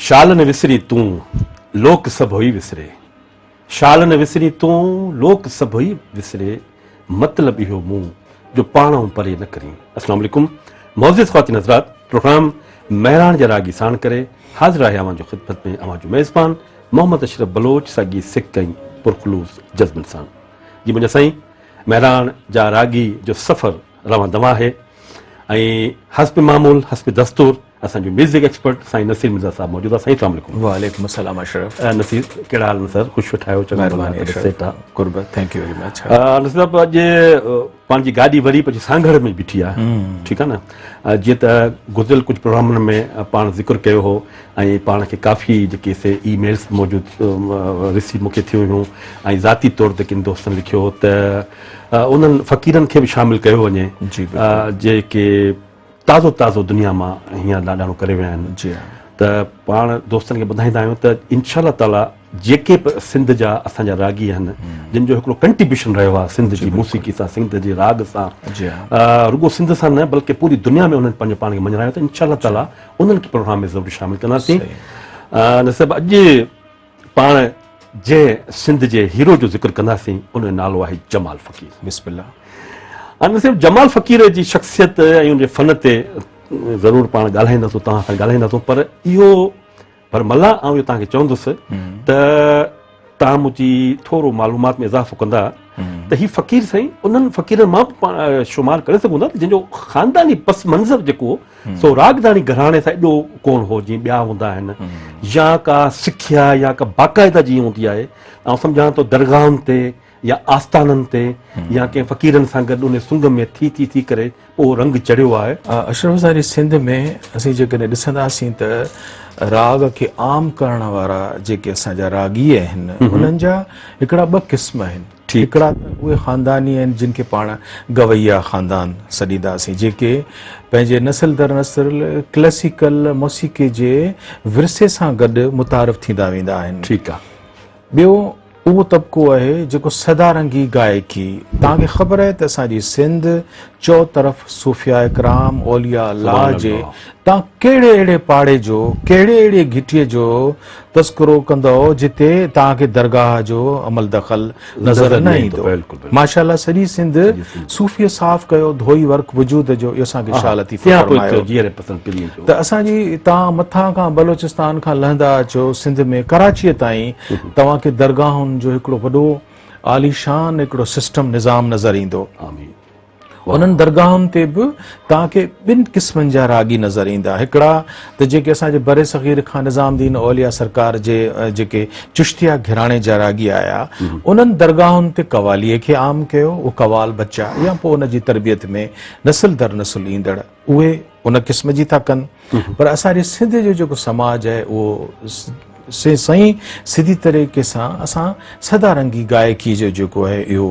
शाल न विसरी तूं लोक सभु हुई विसरे, शाल न विसरी तूं लोक सभु हुई विसरे, मतलब इहो मुंह जो पाणो परे न करी। अस्सलाम वालेकुम मोअज़्ज़िज़ ख़वातीन हज़रात, प्रोग्राम महरान जा रागी साण करे हाज़िर आहे अवां जो ख़िदमत में अवां जो मेज़बान मोहम्मद अशरफ बलोच सागी सिक ऐं पुरखलूस जज़्बन सां। जी मुंहिंजा साईं महरान जा रागी जो सफ़र रवां दवा आहे ऐं हस्ब मामूल हस्ब दस्तूर असांजो म्यूज़िक एक्सपर्ट साईं नसीर मिर्ज़ा साहब मौजूद आहे। साईं अस्सलाम वालेकुम। वालेकुम अस्सलाम अशरफ। नसीर कहिड़ा हाल सर? ख़ुशि वेठा आहियो? कुर्बत, thank you very much. Naseer sahab अॼु पंहिंजी गाॾी वरी पंहिंजी सांघड़ में बीठी आहे, ठीकु आहे न। जीअं त गुज़िरियल कुझु प्रोग्रामनि में पाण ज़िक्र कयो हो ऐं पाण खे काफ़ी जेके से ईमेल्स मौजूदु रिसीव मूंखे थियूं हुयूं ऐं ज़ाती तौर ते किन दोस्तनि लिखियो हो त उन्हनि फ़क़ीरनि खे बि शामिलु कयो वञे जेके ताज़ो ताज़ो दुनिया मां हीअं लाॾाणो करे विया आहिनि। जी हा, त पाण दोस्तनि खे ॿुधाईंदा आहियूं त इंशा ताला जेके बि सिंध जा असांजा रागी आहिनि जिन जो हिकिड़ो कंट्रीब्यूशन रहियो आहे सिंध जी मौसीक़ी सां, सिंध जे राग सां, रुगो सिंध सां न बल्कि पूरी दुनिया में उन्हनि पंहिंजो पाण खे मञायो, त इंशा ताला उन्हनि खे प्रोग्राम में ज़रूरु शामिलु कंदासीं। न सिर्फ़ु अॼु पाण जंहिं सिंध जे हीरो जो ज़िक्र कंदासीं उनजो नालो आहे जमाल फ़क़ीर। बिस्मिल्लाह। न सिर्फ़ु जमाल फ़क़ीर जी शख़्सियत ऐं उनजे फ़न ते ज़रूरु पाण ॻाल्हाईंदासीं, तव्हां सां ॻाल्हाईंदासीं, पर इहो पर मला इहो तव्हांखे चवंदुसि त तव्हां मुंहिंजी थोरो मालूमात में इज़ाफ़ो कंदा त हीउ फ़क़ीर साईं उन्हनि फ़क़ीरनि मां बि शुमार करे सघूं था जंहिंजो ख़ानदानी पस मंज़र जेको सो रागदानी घराणे सां एॾो कोन हो जीअं ॿिया हूंदा आहिनि, या का सिख्या या का बाक़ाइदा जीअं हूंदी आहे। ऐं सम्झां थो दरगाहनि ते या आस्थाननि ते या कंहिं फ़क़ीरनि सां गॾु उन सुंग में थी करे पोइ रंग चढ़ियो आहे। अशरफ साहिब सिंध में असीं जेकॾहिं ॾिसंदासीं त राग खे आम करण वारा जेके असांजा रागी आहिनि उन्हनि जा हिकिड़ा ॿ क़िस्म आहिनि। हिकिड़ा त उहे ख़ानदानी आहिनि जिन खे पाण गवैया ख़ानदान सॾींदासीं, जेके पंहिंजे नस्ल दर नस्ल क्लासिकल मौसीक़ी जे विरसे सां गॾु मुतारिफ़ थींदा वेंदा आहिनि। ठीकु आहे। ॿियो उहो तबिको आहे जेको सदारंगी गायकी। तव्हांखे ख़बर आहे त असांजी सिंध चौ तरफ़ सूफ़िया इकराम औलिया अल्लाह जे तव्हां कहिड़े अहिड़े पाड़े जो कहिड़े अहिड़े घिटीअ जो तस्करो कंदव जिते तव्हांखे दरगाह जो अमल दख़ल नज़र न ईंदो। माशाअल्लाह सॼी सिंध सूफ़ीअ साफ़ कयो, धोई वर्क वजूद जो, इहो असांखे शालती त असांजी तव्हां मथां खां बलोचिस्तान खां लहंदा अचो सिंध में कराचीअ ताईं तव्हांखे दरगाहुनि जो हिकिड़ो वॾो आलीशान हिकिड़ो सिस्टम निज़ाम नज़र ईंदो। उन्हनि दरगाहुनि ते बि तव्हांखे ॿिनि क़िस्मनि जा रागी नज़र ईंदा। हिकिड़ा त जेके असांजे बरे सग़ीर खां निज़ामुद्दीन औलिया सरकार जे जेके चिश्तिया घराणे जा रागी आया उन्हनि दरगाहुनि ते कवालीअ खे आम कयो, उहो कवाल बच्चा या पोइ उनजी तरबियत में नस्ल दर नस्ल ईंदड़ उहे उन क़िस्म जी था कनि। पर असांजे सिंध जो जेको समाज आहे उहो सही सिधी तरीक़े सां असां सदारंगी गायकी जो जेको आहे इहो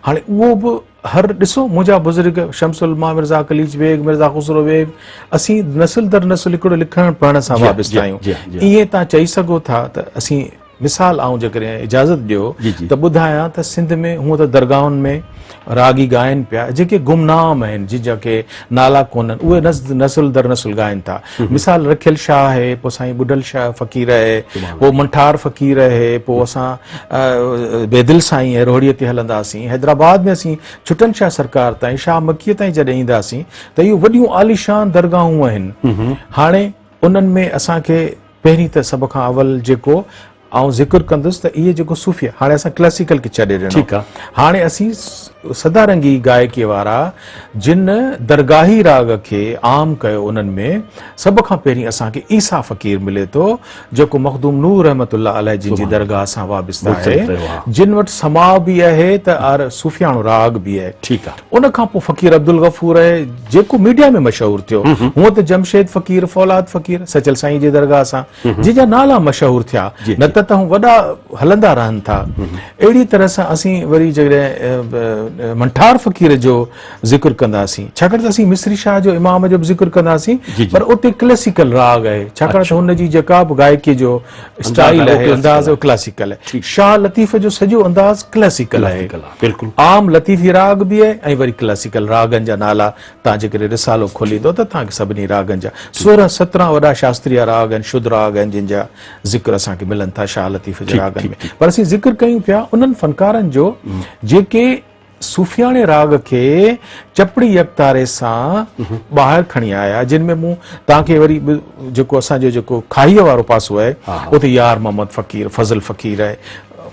हाणे उहो बि हर ॾिसो मुंहिंजा बुज़ुर्ग शमसुलमा मिर्ज़ा कलीज बेग मिर्ज़ा खुसरो बेग असीं नस्ल दर नस्ल हिकिड़ो लिखण पढ़ण सां वाबस्ता आहियूं। ईअं तव्हां चई सघो था त असीं मिसाल ऐं जेकॾहिं इजाज़त ॾियो त ॿुधायां त सिंध में हूअं त दरगाहुनि में रागी ॻाइनि पिया जेके गुमनाम आहिनि जंहिंखे नाला कोन्हनि उहे नस्ल दर नस्ल ॻाइनि था। मिसाल रखियल शाह आहे, पोइ साईं बुडल शाह फ़क़ीर आहे, पोइ मंठार फ़क़ीर आहे, पोइ असां बेदिल साईं आहे रोहड़ीअ ते हलंदासीं। हैदराबाद में असीं छुटन शाह सरकार ताईं शाह मकीअ ताईं जॾहिं ईंदासीं त इहो वॾियूं आलीशान दरगाहूं आहिनि। हाणे उन्हनि में असांखे पहिरीं त सभ खां अवल जेको ऐं ज़िक्र कंदुसि त इहे जेको सूफ़िया हाणे असां क्लासिकल खे छॾे ॾिनो, हाणे असीं सदारंगी गायकीअ वारा जिन दरगाही राग खे आम कयो उन्हनि में सभ खां पहिरीं असांखे ईसा फ़क़ीर मिले थो जेको मखदूम नूर रहमतुल्लाह अलैह जिन जी दरगाह सां वाबस्ता आहे, जिन वटि समाउ बि आहे त सूफ़ियाणो राग बि आहे। ठीकु आहे। उन खां पोइ फ़क़ीर अब्दुल गफ़ूर आहे जेको मीडिया में मशहूरु थियो। हूअं त जमशेद फ़क़ीर फौलाद फ़क़ीर सचल साईं जे दरगाह सां जंहिंजा नाला मशहूरु थिया, न त त हू वॾा हलंदा रहनि था। अहिड़ी तरह सां असीं वरी जॾहिं मंठार फ़क़ीर जो ज़िक्र कंदासीं, छाकाणि त असीं मिस्री शाह जो इमाम जो बि ज़िक्र कंदासीं, पर उते क्लासिकल राग आहे, छाकाणि त हुनजी जेका बि गायकी जो स्टाइल आहे, अंदाज़ क्लासिकल आहे। शाह लतीफ़ जो सॼो अंदाज़ क्लासिकल आहे, बिल्कुलु आम लतीफ़ी राग बि आहे ऐं वरी क्लासिकल रागनि जा नाला तव्हां जेकॾहिं रिसालो खोलींदो त तव्हांखे सभिनी रागनि जा 16-17 वॾा शास्त्रीय राग आहिनि, शुद्ध राग आहिनि, जिन जा ज़िक्र असांखे मिलनि था शाह लतीफ़ जे रागनि में। पर असीं ज़िक्र कयूं पिया उन्हनि फनकारनि जो जेके सूफियाणे राग खे चपड़ी यकतारे सां ॿाहिरि खणी आया, जिन में मूं तव्हांखे वरी जेको असांजो जेको खाईअ वारो पासो आहे उते यार मोहम्मद फ़क़ीर, फज़ल फ़क़ीर आहे,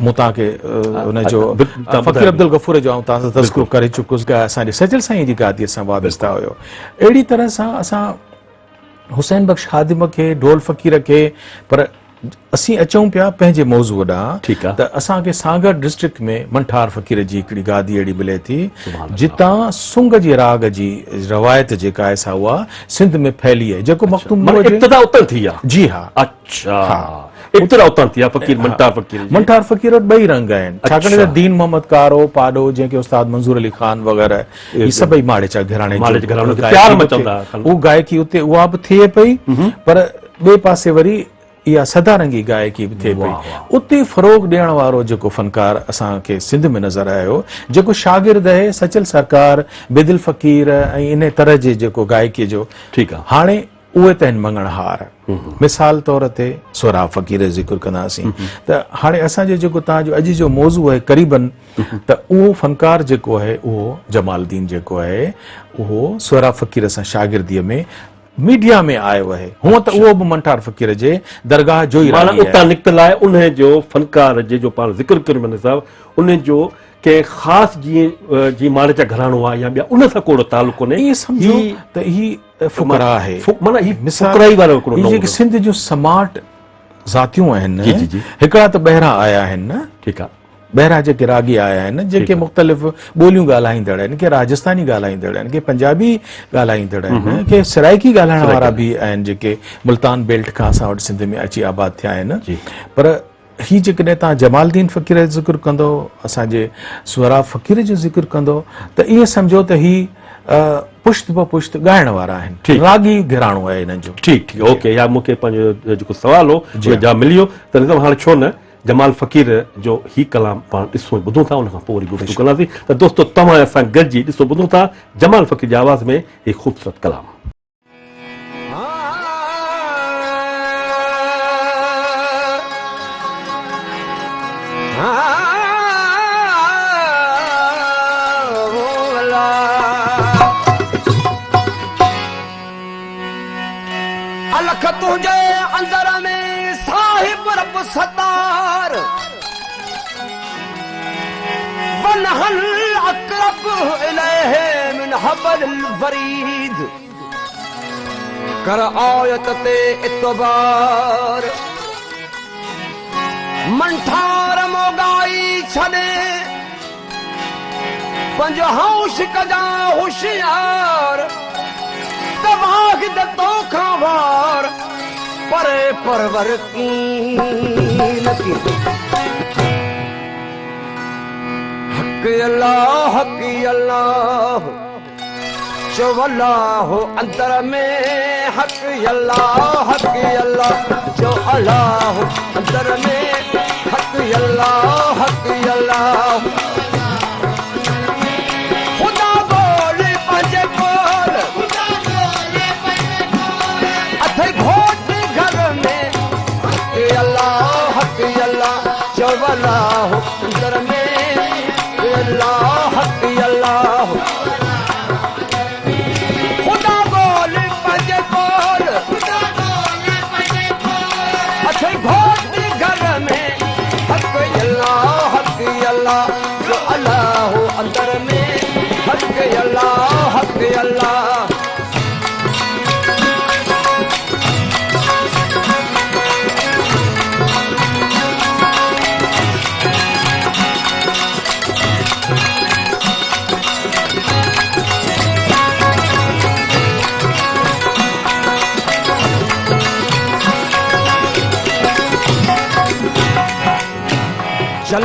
मूं तव्हांखे हुनजो फ़क़ीर अब्दुल गफ़ूर जो ऐं तव्हां सां तज़किरो करे चुकुसि, असांजे सजल साईं जी गादीअ सां वाबस्ता हुयो। अहिड़ी तरह सां असां हुसैन बख़्श ख़ादिम खे, ढोल फ़क़ीर खे, पर असीं अचूं पिया पंहिंजे मौज़ूअ ॾांहुं त असांखे सागर डिस्ट्रिक्ट में मंठार फ़क़ीर जी हिकिड़ी गादी अहिड़ी मिले थी जितां सुंग जे राग जी रवायत जेका आहे सा उहा सिंध में फैली आहे, जेको मख़्तूम थी आहे। जी हा, अच्छा मंठार फ़क़ीर ॿई रंग आहिनि, छाकाणि त दीन मोहम्मद कारो पाॾो जंहिंखे उस्ताद मंज़ूर अली ख़ान वग़ैरह ही सभई माड़ेचा घराणे उहा गायकी उते उहा बि थिए पई, पर ॿिए पासे वरी इहा सदारंगी गायकी बि थिए पई। उते फ़रोग़ ॾियण वारो जेको फ़नकार असांखे सिंध में नज़र आयो, जेको शागिर्द आहे सचल सरकार, बेदिल फ़क़ीर ऐं इन तरह जे जेको गायकीअ जो, ठीकु आहे, हाणे उहे त आहिनि मंगणहार। मिसाल तौर ते सोराब फ़क़ीर जो ज़िक्र कंदासीं त हाणे असांजो जेको तव्हांजो अॼु जो मौज़ू आहे क़रीबन, त उहो फ़नकार जेको आहे उहो जमालुद्दीन जेको आहे उहो सोराब फ़क़ीर सां शागिर्दीअ में मीडिया में आयो आहे। हूअं त उहो बि मंठार फ़क़ीर जे दरगाह जो ई उतां निकितल आहे। उन जो फ़नकार जो पाण ज़िक्र कयो मैंने साहब, उन जो कंहिं ख़ासि जीअं जीअं माड़ेचा घराणो आहे या ॿिया उन सां कोई तालुक़ कोन्हे, ईअं सम्झो त ही फ़ुक़रा आहे, माना ही फ़ुक़राई वारो हिकिड़ो जेके सिंध जूं समाट ज़ातियूं आहिनि, हिकिड़ा त ॿाहिरां आया आहिनि न, ठीकु आहे, ॿाहिरां जेके रागी आया आहिनि, जेके मुख़्तलिफ़ ॿोलियूं ॻाल्हाईंदड़ आहिनि, के राजस्थानी ॻाल्हाईंदड़ आहिनि, के पंजाबी ॻाल्हाईंदड़ आहिनि, के सराइकी ॻाल्हाइण वारा बि आहिनि जेके मुल्तान बेल्ट खां असां वटि सिंध में अची आबाद थिया आहिनि। पर ही जेकॾहिं तव्हां जमालुद्दीन फ़क़ीर जो ज़िक्र कंदो, असांजे सोराब फ़क़ीर जो ज़िक्र कंदो, त ईअं सम्झो त ही पुश्त ब पुश्त ॻाइण वारा आहिनि, रागी घराणो आहे हिननि जो। ठीकु, ओके। या मूंखे पंहिंजो जेको सुवाल हो जा मिलियो त हाणे छो न जमाल फ़क़ीर जो ही कलाम पाण ॾिसूं ॿुधूं था, उन खां पोइ वरी गुफ़्तगू कंदासीं। त दोस्तो तव्हां असां गॾिजी ॾिसो ॿुधूं था जमाल फ़क़ीर जी आवाज़ में ही ख़ूबसूरत कलाम। अलख तुंहिंजे अंदर में साहिब रब सतार, वनहल अक़रब इलैहि मिन हबलिल वरीद, कर आयत ते इतबार, मंठार मोगाई छॾे पंहिंजो होश कजा होशियार, तबाह दतो खावार परे परवर कीन की। हक अल्लाह चो अल्लाह अंदर में, हक अल्लाह चो अल्लाह अंदर में, हक अल्लाह खुदा बोले पंहिंजे बोल अथई घोट घर में, हक अल्लाह चो अल्लाह अंदर में, अल्लाह खुदा बोल पंहिंजे बोल अथई घोट घर में, हक अल्लाह चो अल्लाह अंदर में, हक अल्लाह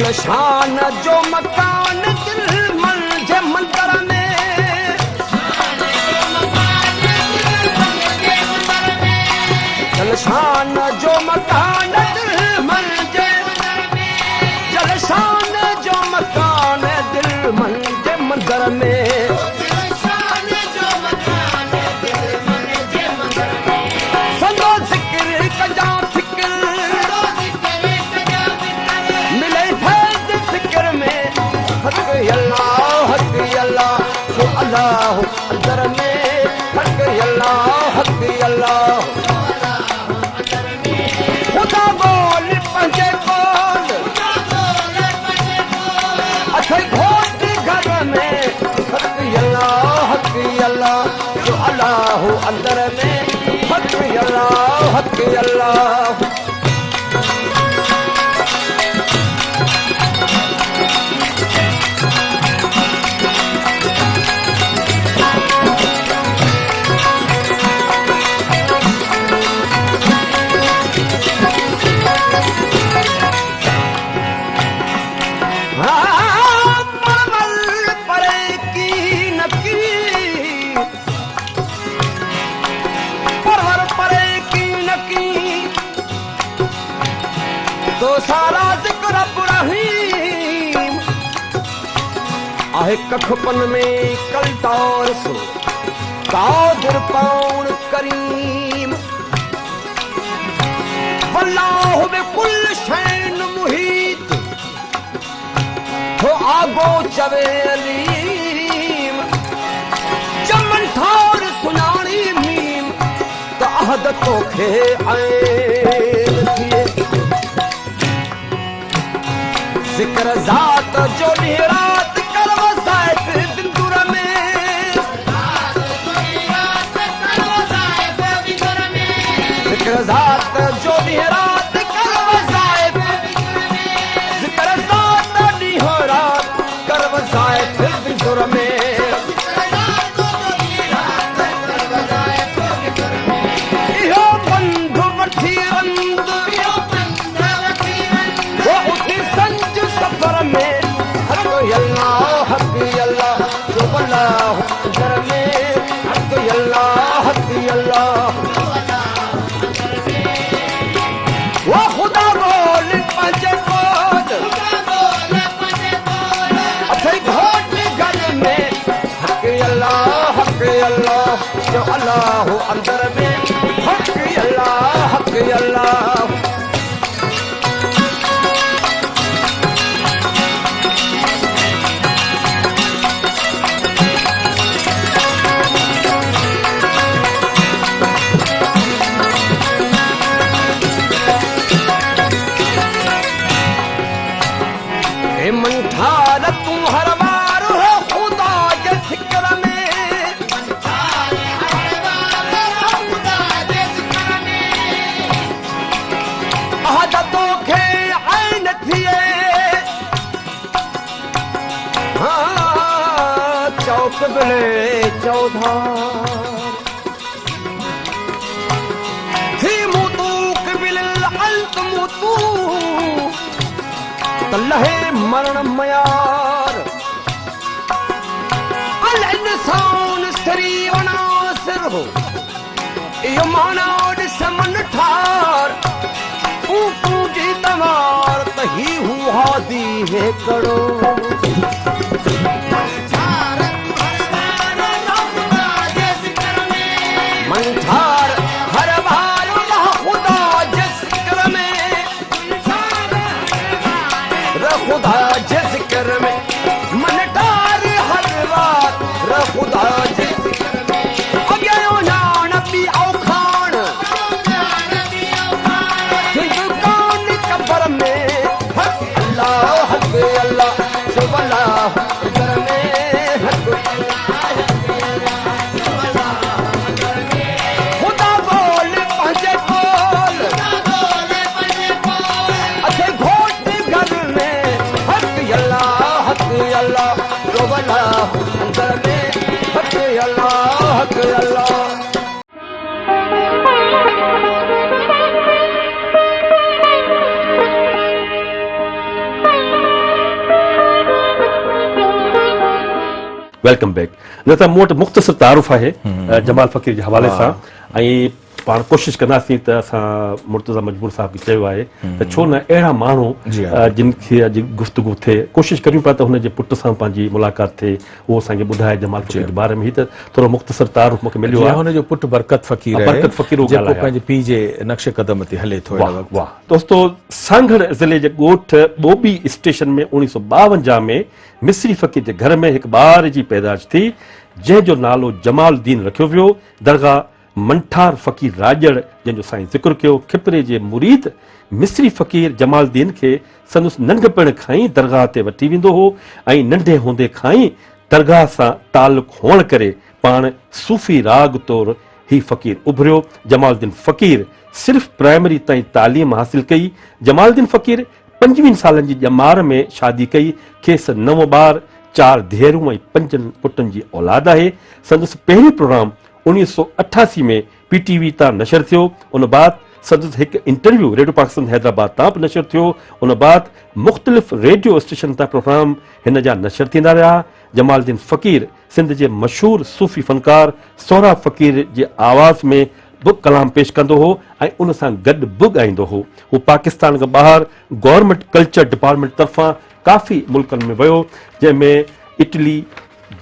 जलशान जो मकान दिल मन जे मंदर में जलशान जो मकान दिल मन जे जलशान जो मकान दिल मन जे मंदर में संदो जिक्र कजा फिक्र मिले फैज फिक्र में हक अल्लाह जो अल्लाह अंदर में हक अल्लाह खुदा बोल पंजे बोल अथे घोट घर में हक अल्लाह जो अल्लाह अंदर में हक अल्लाह तो सारा जिक्र इब्राहीम आहे कखपन में कल दौर सो कादिर पाउन करीम वल्लाहु बिकुल शैन मुहीत हो आगो चवे अलीम चमन ठार सुनानी मीम त अहद तोखे ऐन थिए जिक्र जात जो निरात कर वसायत बिंदुर में जिक्र जात जो निरात कर वसायत जिक्र जात निरात कर वसायत बिंदुर में इहो बंधु वठी रंद वो उठी संज सफर में हक अल्लाह जो अल्लाह अंदर में हक अल्लाह वो खुदा बोल पंजे बोल अथे घोट घर में हक अल्लाह जो अल्लाह अंदर में हक अल्लाह मंठार तू हर बार हो खुदा के फिक्र में अहदतों के ऐन थिए हाँ चौक बिले चौधार थी मुतूक बिल अंत मुतू लहे मरण मयार अल इंसान सरी वनासर हो यो मानाड समन ठार तू जी तवार तही हुआ दी है करो मंठार हर बार खुदा जिक्र में खुदा जिक्र में मन डार हर बार खुदा जिक्र में अगे ना नबी औखान हिंदुस्तान कब्र में हक अल्लाह जो अल्लाह अंदर में हक खुदा बोल पंजे बोल अथे घोट घर में हक अल्लाह जो अल्लाह अंदर में वेलकम बैक। न त मूं वटि मुख़्तसिर तारुफ़ आहे जमाल फ़कीर जे हवाले सां, ऐं पाण कोशिशि कंदासीं त असां मुर्तज़ा मजबूर साहब खे चयो आहे त छो न अहिड़ा माण्हू जिन खे अॼु गुफ़्तगू थिए, कोशिशि करियूं पिया त हुनजे पुट सां पंहिंजी मुलाक़ात थिए, उहो असांखे ॿुधाए जमाल फ़कीर जे बारे में। ही त थोरो मुख़्तसिर तारुफ़ मूंखे मिलियो आहे। हुनजो पुटु बरकत फ़कीर आहे, बरकत फ़कीर जेको पंहिंजे पीउ जे नक्शे क़दम ते हले थो। वाह दोस्तो, सांगड़ ज़िले जे ॻोठ ॿोबी स्टेशन में 1952 में मिस्री फ़कीर जे घर में हिकु ॿार जी पैदाइश थी, जंहिंजो नालो जमालुद्दीन रखियो वियो। दरगाह मंठार फ़कीर राजड़, जंहिंजो साईं ज़िक्र कयो, खिपरे जे मुरीद मिस्री फ़कीर जमालुद्दीन खे संदसि नंढपिण खां ई दरगाह ते वठी वेंदो हो, ऐं नंढे हूंदे खां ई दरगाह सां तालुक़ हुअण करे पाण सूफ़ी राग तौरु ही फ़कीर उभरियो। जमालुद्दीन फ़कीर सिर्फ़ प्राइमरी ताईं तालीम हासिल कई। जमालुद्दीन फ़कीर 25 सालनि जी ॼमार में शादी कई। खेसि 9 ॿार, 4 धीअरूं ऐं 5 पुटनि जी औलाद आहे। संदसि पहिरियों प्रोग्राम 1988 में PTV तां नशर थियो। उन बाद संदसि हिकु इंटरव्यू रेडियो पाकिस्तान हैदराबाद तां बि नशर थियो। उन बाद मुख़्तलिफ़ रेडियो स्टेशन तां प्रोग्राम हिन जा नशर थींदा रहिया। जमालुद्दीन फ़कीर सिंध जे मशहूरु सूफ़ी फ़नकार सोहरा फ़कीर जे आवाज़ में बुक कलाम पेश कंदो हो ऐं उन सां गॾु बि ॻाईंदो हो। हू पाकिस्तान खां ॿाहिरि गवर्नमेंट कल्चर डिपार्टमेंट तरफ़ां काफ़ी मुल्कनि में वियो, जंहिंमें Italy,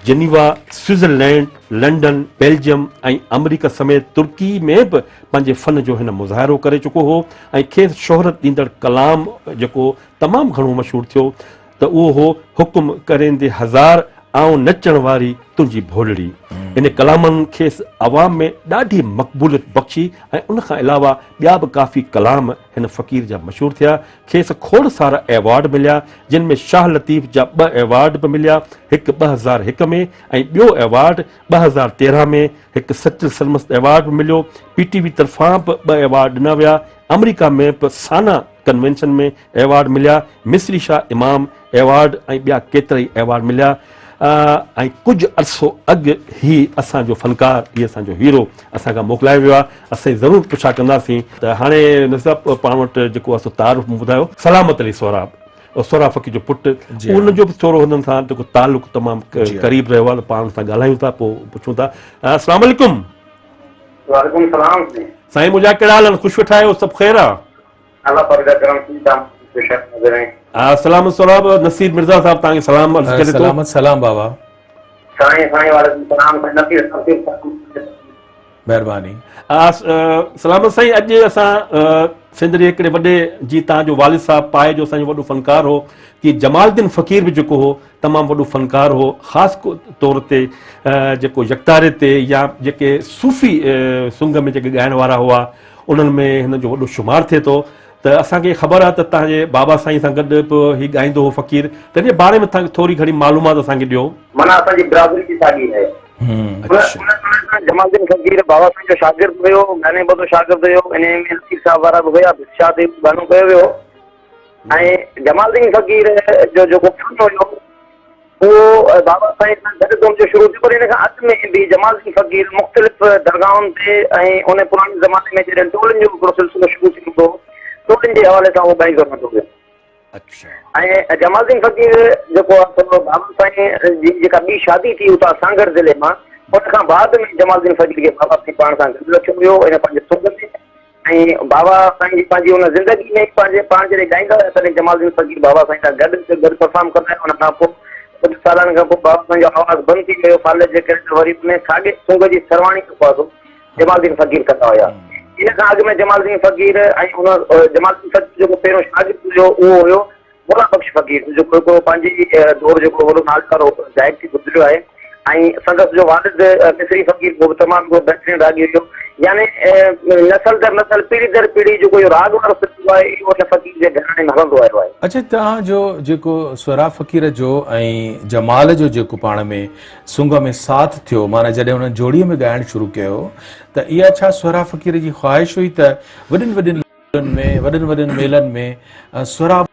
Geneva, Switzerland, London, Belgium ऐं अमरीका समेत तुर्की में बि पंहिंजे फ़न जो हिन मुज़ाहिरो करे चुको हो। ऐं खेसि शोहरत ॾींदड़ कलाम जेको तमामु घणो मशहूरु थियो त उहो हो हुकुम करेंदे हज़ार आऊं नचण वारी तुंहिंजी भोलड़ी। इन कलामनि खेसि अवाम में ॾाढी मक़बूलियत बख़्शी ऐं उनखां अलावा ॿिया बि काफ़ी कलाम हिन फ़कीर जा मशहूरु थिया। खेसि खोड़ सारा एवॉर्ड मिलिया, जिन में शाह लतीफ़ जा 2 एवॉर्ड बि मिलिया, हिकु 2001 में ऐं ॿियो एवॉर्ड 2013 में हिकु सचिल सलमस्त एवॉर्ड बि मिलियो। PTV तरफ़ां बि 2 एवॉर्ड ॾिना विया। अमरीका में बि साना कन्वेंशन में एवॉर्ड मिलिया। मिस्री शाह इमाम एवॉर्ड ऐं ॿिया केतिरा ई एवॉर्ड मिलिया। ऐं कुझु अरसो अॻु ही असांजो फ़नकार, इहे असांजो हीरो असांखां मोकिलायो वियो आहे। असां ज़रूरु पुछा कंदासीं त हाणे नज़र पाण वटि जेको आहे सो तारुफ़ ॿुधायो। सलामत अली सोहरा, सोहरा फ़कीर जो पुटु, उनजो बि थोरो हुननि सां जेको तालुक़ तमामु क़रीब रहियो आहे, पाण सां ॻाल्हायूं था, पोइ पुछूं था। अस्सलाम वालेकुम। वालेकुम सलाम साईं, मुंहिंजा कहिड़ा हाल आहिनि? ख़ुशि वेठा आहियो? सभु ख़ैर आहे? अल्लाह परदा करम की जाम बेशक नजर है। सलाम सलाम। नसीर मिर्ज़ा साहब तव्हांखे सलाम अर्ज़ करे थो। सलामत सलाम बाबा। साईं वालेकुम सलाम। नसीर महिरबानी। सलामत साईं, अॼु असां सिंध जे हिकिड़े वॾे जी तव्हांजो वालिद साहब पाए जो असांजो वॾो फ़नकार हो कि जमालुद्दीन फ़कीर बि जेको हो तमामु वॾो फ़नकार हो, ख़ासि तौर ते जेको यकतारे ते या जेके सूफ़ी सुंग में जेके ॻाइण वारा हुआ उन्हनि में हिन जो वॾो शुमारु थिए थो। त असांखे ख़बर आहे त तव्हांजे बाबा साईं सां गॾु बि ही ॻाईंदो हो फ़कीर, त इन जे बारे में तव्हांखे थोरी घणी मालूमात असांखे ॾियो। माना असांजी बिरादरी की साॻी है। जमालुद्दीन फ़कीर बाबा साईं जो शागिर्द हुयो, गाने बदो शागिर्द हुयो। इन में नसीर साहब वारा बि हुया, बिस्शा ते गानो कयो वियो। ऐं जमालुद्दीन फ़कीर जो जेको फन हुयो उहो बाबा साईं सां गॾु जो शुरू थियो, पर इन खां अॻु में बि जमालुद्दीन फ़कीर मुख़्तलिफ़ दरगाहुनि ते ऐं उन पुराणे ज़माने में जॾहिं टोलनि जो हिकिड़ो सिलसिलो शुरू थींदो हो, टोलनि जे हवाले सां उहो ॻाईंदो रहंदो हुयो। ऐं जमालुद्दीन फ़कीर जेको आहे बाबा साईं जी जेका ॿी शादी थी उतां सांगड़ ज़िले मां, उन खां बाद में जमालुद्दीन फ़कीर खे बाबा साईं पाण सां गॾु रखियो वियो इन पंहिंजे सुंग में। ऐं बाबा साईं जी पंहिंजी हुन ज़िंदगी में पंहिंजे पाण जॾहिं ॻाईंदा हुया तॾहिं जमालुद्दीन फ़कीर बाबा साईं सां गॾु परफॉर्म कंदा आहिनि। उन खां पोइ कुझु सालनि खां पोइ बाबा साईं जो आवाज़ु बंदि थी वियो फाले जे करे, त वरी उन साॻे सुंग जी सरवाणी जमालुद्दीन फ़कीर कंदा हुया। इन खां अॻु में जमालुद्दीन फ़कीर ऐं उन जमालुद्दीन फ़कीर जेको पहिरियों शागिर्द हुयो उहो हुयो मोला बख़्श फ़कीर, जेको हिकिड़ो पंहिंजी दौर जेको वॾो नालदारो गायक थी गुज़रियो आहे। ऐं संदसि जो वालिद मिस्री फ़कीर उहो बि तमामु बहितरीनु रागी हुयो। यानी नसल दर नसल, पीढ़ी दर पीढ़ी जेको इहो राग वारो सिलसिलो आहे इहो हिन फ़कीर जे घराणे में हलंदो आयो आहे। अच्छा, तव्हांजो जेको स्वरा फ़कीर जो ऐं जमाल जो जेको पाण में सुंग में साथ थियो, माना जॾहिं हुन जोड़ीअ में ॻाइणु शुरू कयो, त इहा छा स्वरा फ़कीर जी ख़्वाहिश हुई त वॾनि मेलनि में स्वरा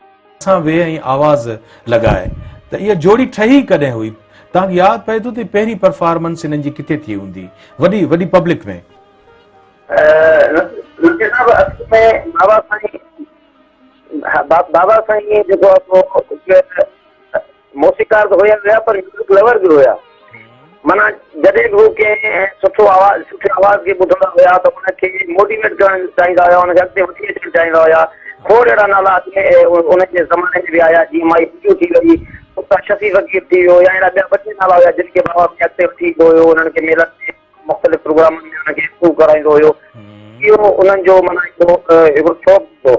सां वेह ऐं आवाज़ लॻाए, त इहा जोड़ी ठही कॾहिं हुई? तव्हांखे यादि पए थो त पहिरीं परफॉर्मेंस हिननि जी किथे थी हूंदी वॾी पब्लिक में? बाबा साईं जेको आहे मौसीकार त हुया पर म्यूज़िक लवर बि हुया। माना जॾहिं बि हू कंहिं सुठो आवाज़ खे ॿुधंदा हुया त उनखे मोटिवेट करणु चाहींदा हुया, उनखे अॻिते वठी अचणु चाहींदा हुया। खोड़ अहिड़ा नाला उनजे ज़माने में बि आया, जीअं माई पुॼू थी वई, उस्ताद शफ़ी फ़क़ीर थी वियो, या अहिड़ा ॿिया 25 नाला हुया जिन खे बाबा अॻिते वठी ईंदो हुयो, उन्हनि खे मेलनि में मुख़्तलिफ़ प्रोग्रामनि में उनखे इंप्रूव कराईंदो हुयो। इहो उन्हनि जो माना हिकिड़ो शौक़ु हो।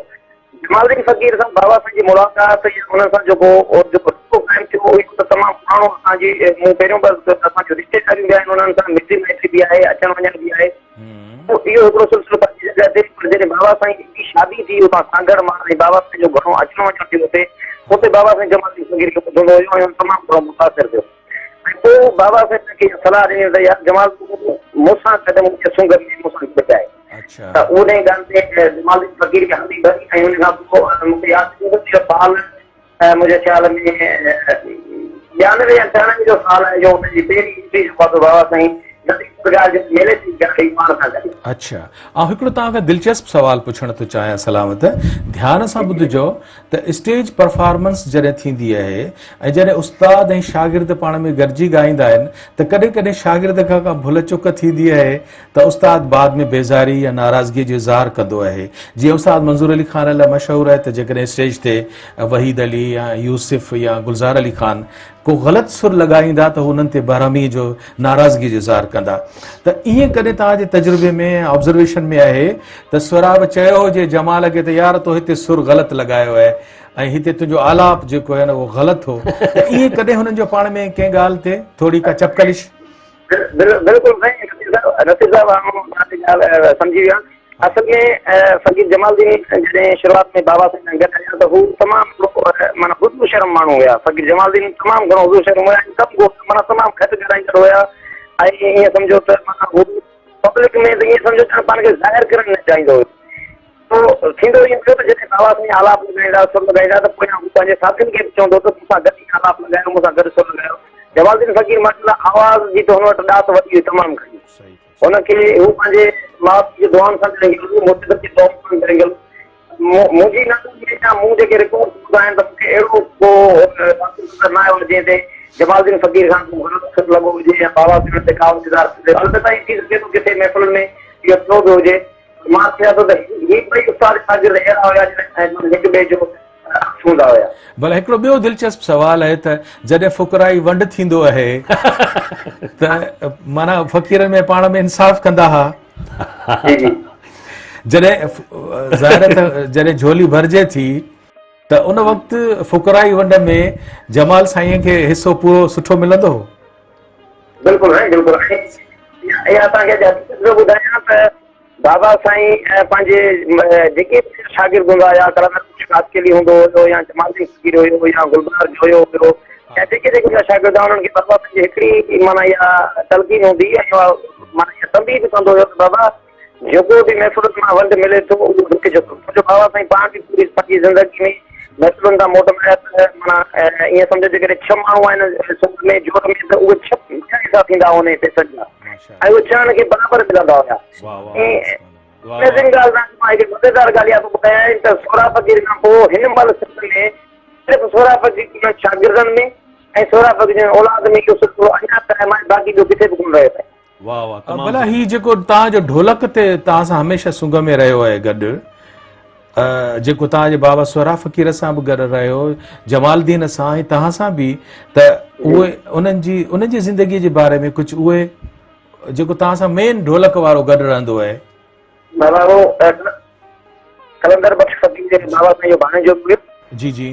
जमालुद्दीन फ़क़ीर सां बाबा साईं जी मुलाक़ात या हुन सां जेको रिश्तो क़ाइमु थियो इहो त तमामु पुराणो असांजी मूं पहिरियों असांजो रिश्तेदारियूं बि आहिनि, उन्हनि सां मिटी माइटी बि आहे, अचण वञण बि आहे। इहो हिकिड़ो सिलसिलो पंहिंजी जॻह ते, पर जॾहिं बाबा साईं जी शादी थी उतां सांगड़ मां ऐं बाबा साईं जो घणो अचणु वञणु थियो हुते बाबा साईं जमालुद्दीन फ़क़ीर खे ॿुधंदो हुयो ऐं तमामु घणो मुतासिर थियो। ऐं पोइ बाबा साईं खे सलाह ॾिनी त यार जमाल मूंसां गॾु मूंखे सुंग में मूंसां बचाए। अच्छा। त उन ॻाल्हि ते जमालुद्दीन फ़क़ीर खे हली भरी ऐं हुन खां पोइ मूंखे यादि साल मुंहिंजे ख़्याल में 92 या 93 जो साल आहे जो हुनजी पहिरीं एंट्री जो पातो बाबा साईं मेले थी पाण सां गॾु। अच्छा, ऐं हिकिड़ो तव्हांखां दिलचस्प सवाल पुछण थो चाहियां सलामत, ध्यान सां ॿुधिजो त स्टेज परफॉर्मेंस जॾहिं थींदी आहे ऐं जॾहिं उस्ताद ऐं शागिर्द पाण में गॾिजी ॻाईंदा आहिनि त कॾहिं कॾहिं शागिर्द खां का भुल चुक थींदी आहे त उस्ताद बाद में बेज़ारी या नाराज़गीअ जो इज़हार कंदो आहे। जीअं उस्ताद मंज़ूर अली ख़ान लाइ मशहूरु आहे त जेकॾहिं स्टेज ते वहीद अली या यूसुफ या गुलज़ार अली ख़ान को ग़लति सुर लॻाईंदा त हुननि ते बरहमी जो नाराज़गी जो इज़हार कंदा। त ईअं कॾहिं तव्हांजे तजुर्बे में ऑब्ज़र्वेशन में आहे त स्वराब चयो हुजे जमाल खे त यार तो हिते सुर ग़लति लॻायो आहे ऐं हिते तुंहिंजो आलाप जेको आहे न उहो ग़लति हो, त ईअं कॾहिं हुननि जो पाण में कंहिं ॻाल्हि ते थोरी का चपकलिश? बिल्कुलु रफ़ीक साहब सम्झी विया। असल में फ़क़ीर जमालुद्दीन जॾहिं शुरूआत में बाबा साईं सां गॾु आया त हू तमामु माना हुज़ूर शर्म माण्हू हुया। फ़क़ीर जमालुद्दीन तमामु घणो हुज़ूर शर्म हुया, कमु माना तमामु घटि ॻाल्हाईंदड़ हुया ऐं ईअं सम्झो त माना हू पब्लिक में त ईअं सम्झो त पाण खे ज़ाहिर करणु न चाहींदो हुयो। पोइ थींदो ईअं थियो त जॾहिं बाबा साईं आलाप लॻाईंदा सुर लॻाईंदा त पोइ हू पंहिंजे साथियुनि खे बि चवंदो त मूंसां गॾु ई आलाप लॻायो, मूंसां गॾु सुर लॻायो। जमालुद्दीन फ़क़ीर माशाल्लाह आवाज़ जी त हुन वटि ॾात वधी हुई तमामु घणी। हुनखे हू पंहिंजे माउ पीउ जे दुआउनि सां ॾिनल मुंहिंजी नज़र या मूं जेके रिकॉर्ड हूंदा आहिनि त मूंखे अहिड़ो को न आयो जंहिं ते जमालुद्दीन फ़क़ीर खां ग़लति लॻो हुजे या बाबा साईं ते का इंतज़ार थिए। अलबत्ता थी सघे थो किथे महफ़िल में इहो थियो बि हुजे। मां चवां थो त ही ॿई उस्ताद शागिर्द अहिड़ा हुया हिक ॿिए जो हूंदा हुया। भले हिकिड़ो ॿियो दिलचस्प सवाल आहे त जॾहिं फ़ुकराई वंड थींदो आहे त माना फ़क़ीरनि में पाण में इंसाफ़ कंदा हुआ। जॾहिं ज़ाहिर त जॾहिं झोली भरिजे थी त उन वक़्तु फ़ुकराई वंड में जमाल साईं खे हिसो पूरो सुठो मिलंदो हो? बिल्कुलु बिल्कुलु। इहा तव्हांखे ॿुधायां त बाबा साईं पंहिंजे जेके शागिर्द हूंदा हुया, कासकेली हूंदो हुयो या जमालुद्दीन फ़क़ीर हुयो या गुलज़ार जो हुयो या जेके जेके शागिर्द उन्हनि खे बाबा साईं हिकिड़ी माना इहा तलक़ीन हूंदी या माना इहा तंबीह बि कंदो हुयो त बाबा जेको बि महफ़िलुनि मां वंड मिले थो उहो ढुकिजो। छो बाबा साईं पाण बि पूरी पंहिंजी ज़िंदगी में महफ़िलुनि खां मोटंदा त माना ईअं सम्झो जेकॾहिं 6 माण्हू आहिनि सुख में जोर में त उहे 6 हिसा थींदा हुन पैसनि जा ऐं उहे 6 खे बराबरि मिलंदा हुया। मज़ेदार ॻाल्हि इहा ॿुधायां त सोरा फ़क़ीर खां पोइ हिन महिल सिलसिले में सिर्फ़ु सोरा फ़क़ीर शागिर्दनि में ऐं सोरा फ़क़ीर औलाद में इहो सिलसिलो अञा क़ाइमु आहे, बाक़ी ॿियो किथे बि कोन रहियो आहे। वाह वाह। भला ही जेको तव्हांजो ढोलक ते तव्हां सां हमेशह सुंग में रहियो आहे गॾु, जेको तव्हांजे बाबा सोरा फ़क़ीर सां बि गॾु रहियो, जमालुद्दीन सां ऐं तव्हां सां बि, त उहे उन्हनि जी ज़िंदगीअ जे बारे में कुझु उहे जेको तव्हां सां मेन ढोलक वारो गॾु रहंदो आहे? बाबा वो कलंदर बख्श फ़क़ीर जे बाबा साईं जो भाणेजो बि जी जी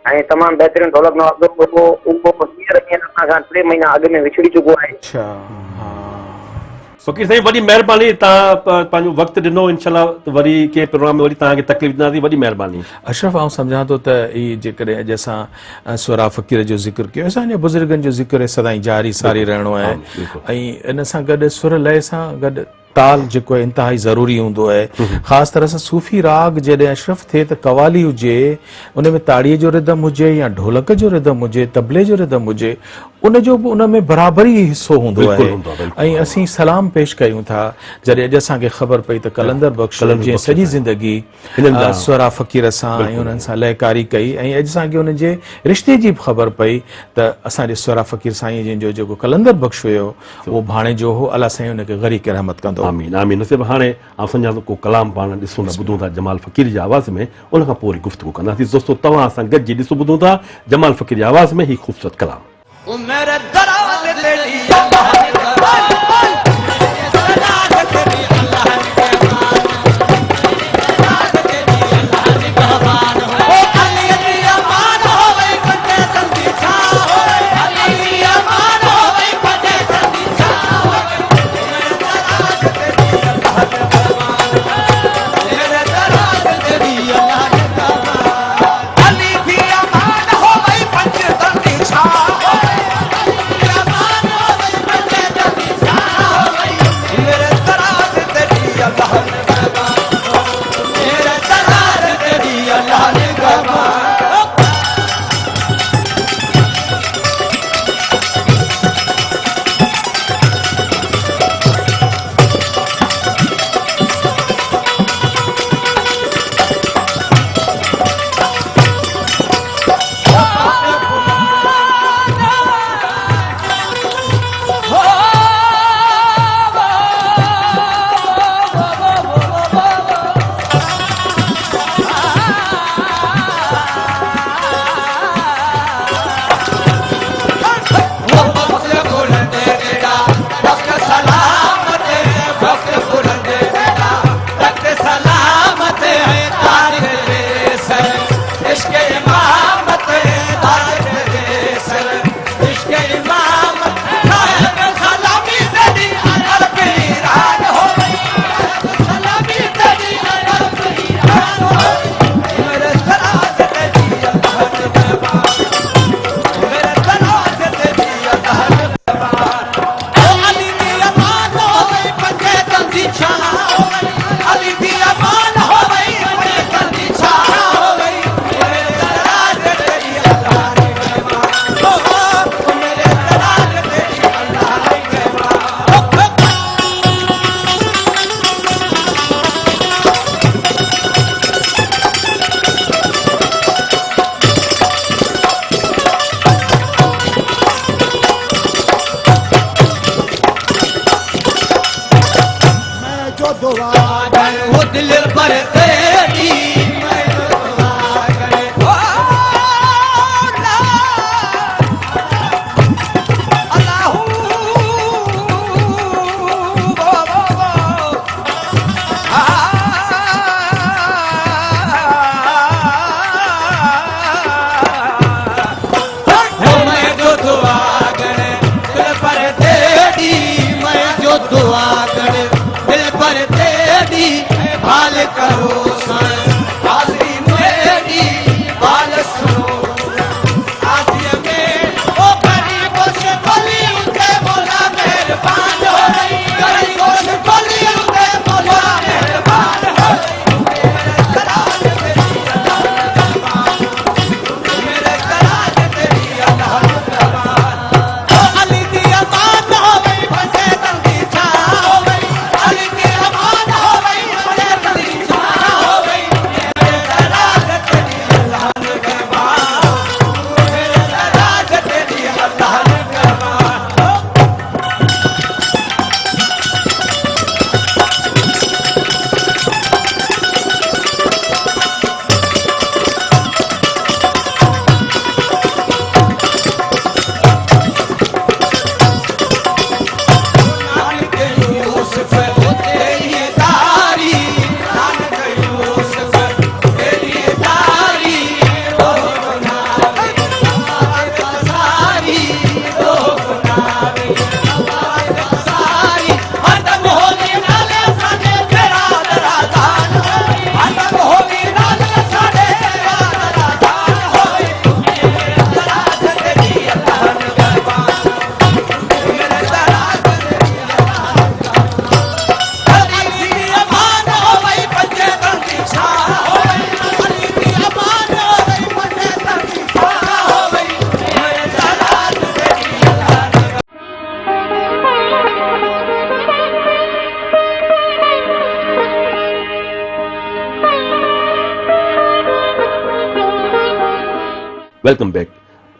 ऐं तमामु बहितरीनु ढोलक नवाज़ो उहो हींअर असां खां 3 महीना अॻु में विछड़ी चुको आहे। अच्छा। फ़क़ीर साईं वॾी महिरबानी, तव्हां पंहिंजो वक़्तु ॾिनो। इंशाल्लाह वरी कंहिं प्रोग्राम में वरी तव्हांखे तकलीफ़ न थी, वॾी महिरबानी। अशरफ आउं सम्झां थो त ई जेकॾहिं अॼु असां सोरा फ़क़ीर जो ज़िक्र कयो, असांजे बुज़ुर्गनि जो ज़िक्र सदाईं जारी सारी रहणो आहे ऐं इन सां गॾु सुर लय सां गॾु ताल जेको आहे इंतिहाई ज़रूरी हूंदो आहे। ख़ासि तरह सां सूफ़ी राग जॾहिं अशरफ थिए त कवाली हुजे, उन में ताड़ीअ जो रिदम हुजे या ढोलक जो रिदम हुजे, तबले जो रिदम हुजे, उन जो बि उन में बराबरी हिसो हूंदो बिल्कुलु आहे हूंदो आहे, बिल्कुलु। ऐं असीं सलाम पेश कयूं था जॾहिं अॼु असांखे ख़बर पई त कलंदर बख़्श जीअं सॼी ज़िंदगी हिननि जा- स्वरा फ़क़ीर सां ऐं उन्हनि सां लयकारी कई ऐं अॼु असांखे उन जे रिश्ते जी बि ख़बर पई त असांजे स्वरा फ़क़ीर साईं जिन जो जेको कलंदर बख़्श हुयो उहो भाणे जो हो, अलाह साईं हुनखे गरीक़ रहमत कंदो। आमीन आमीन। नसीब हाणे आउं सम्झां थो को कलाम पाण ॾिसूं था ॿुधूं था जमाल फ़क़ीर जी आवाज़ में, उन खां पोइ वरी गुफ़्तगू कंदासीं। दोस्तो तव्हां सां गॾिजी ॾिसो ॿुधूं था जमाल फ़क़ीर जी आवाज़ में ही ख़ूबसूरत कलाम। ओ मेरे दराज़ तेरी अल्लाह ने कमाल, दराज़ तेरी अल्लाह ने कमाल, दराज़ तेरी अल्लाह ने कमाल। ओ अली दी अमान होवे बंदे जल्दी छा होवे, अली दी अमान होवे बंदे जल्दी छा होवे। मेरे दराज़ तेरी अल्लाह ने कमाल, मेरे दराज़ तेरी अल्लाह ने कमाल। अली दी अमान होवे बंदे जल्दी छा होवे, वो दिल पर तेरी मैं दुआ करे, ओ अल्लाहू मैं जो दुआ करे दिल पर तेरी, मैं जो दुआ करे दिल पर तेरी भाल करो वेलकम बैक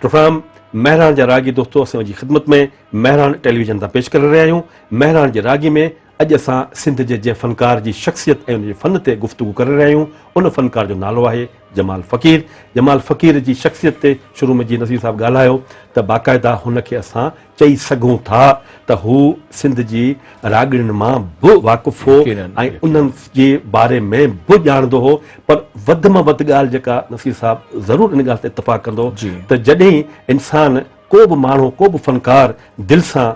प्रोग्राम महरान जा रागी दोस्तों असां जी ख़िदमत में महरान टेलीविजन तां पेश करे रहिया आहियूं। महरान जे रागी में अॼु असां सिंध जे जंहिं फ़नकार जी शख़्सियत ऐं उन जे फ़न ते गुफ़्तगू करे रहिया आहियूं उन फ़नकार जो नालो आहे जमाल फ़क़ीर। जमाल फ़क़ीर जी शख़्सियत ते शुरू में जीअं नसीर साहब ॻाल्हायो त बाक़ाइदा हुनखे असां चई सघूं था त हू सिंध जी राॻिणियुनि मां बि वाक़ुफ़ हो ऐं उन्हनि जे बारे में बि ॼाणंदो हो। पर वधि मां वधि ॻाल्हि जेका नसीर साहब ज़रूरु इन ॻाल्हि ते इतफ़ाक़ कंदो त जॾहिं इंसान को बि माण्हू को बि फ़नकार दिलि सां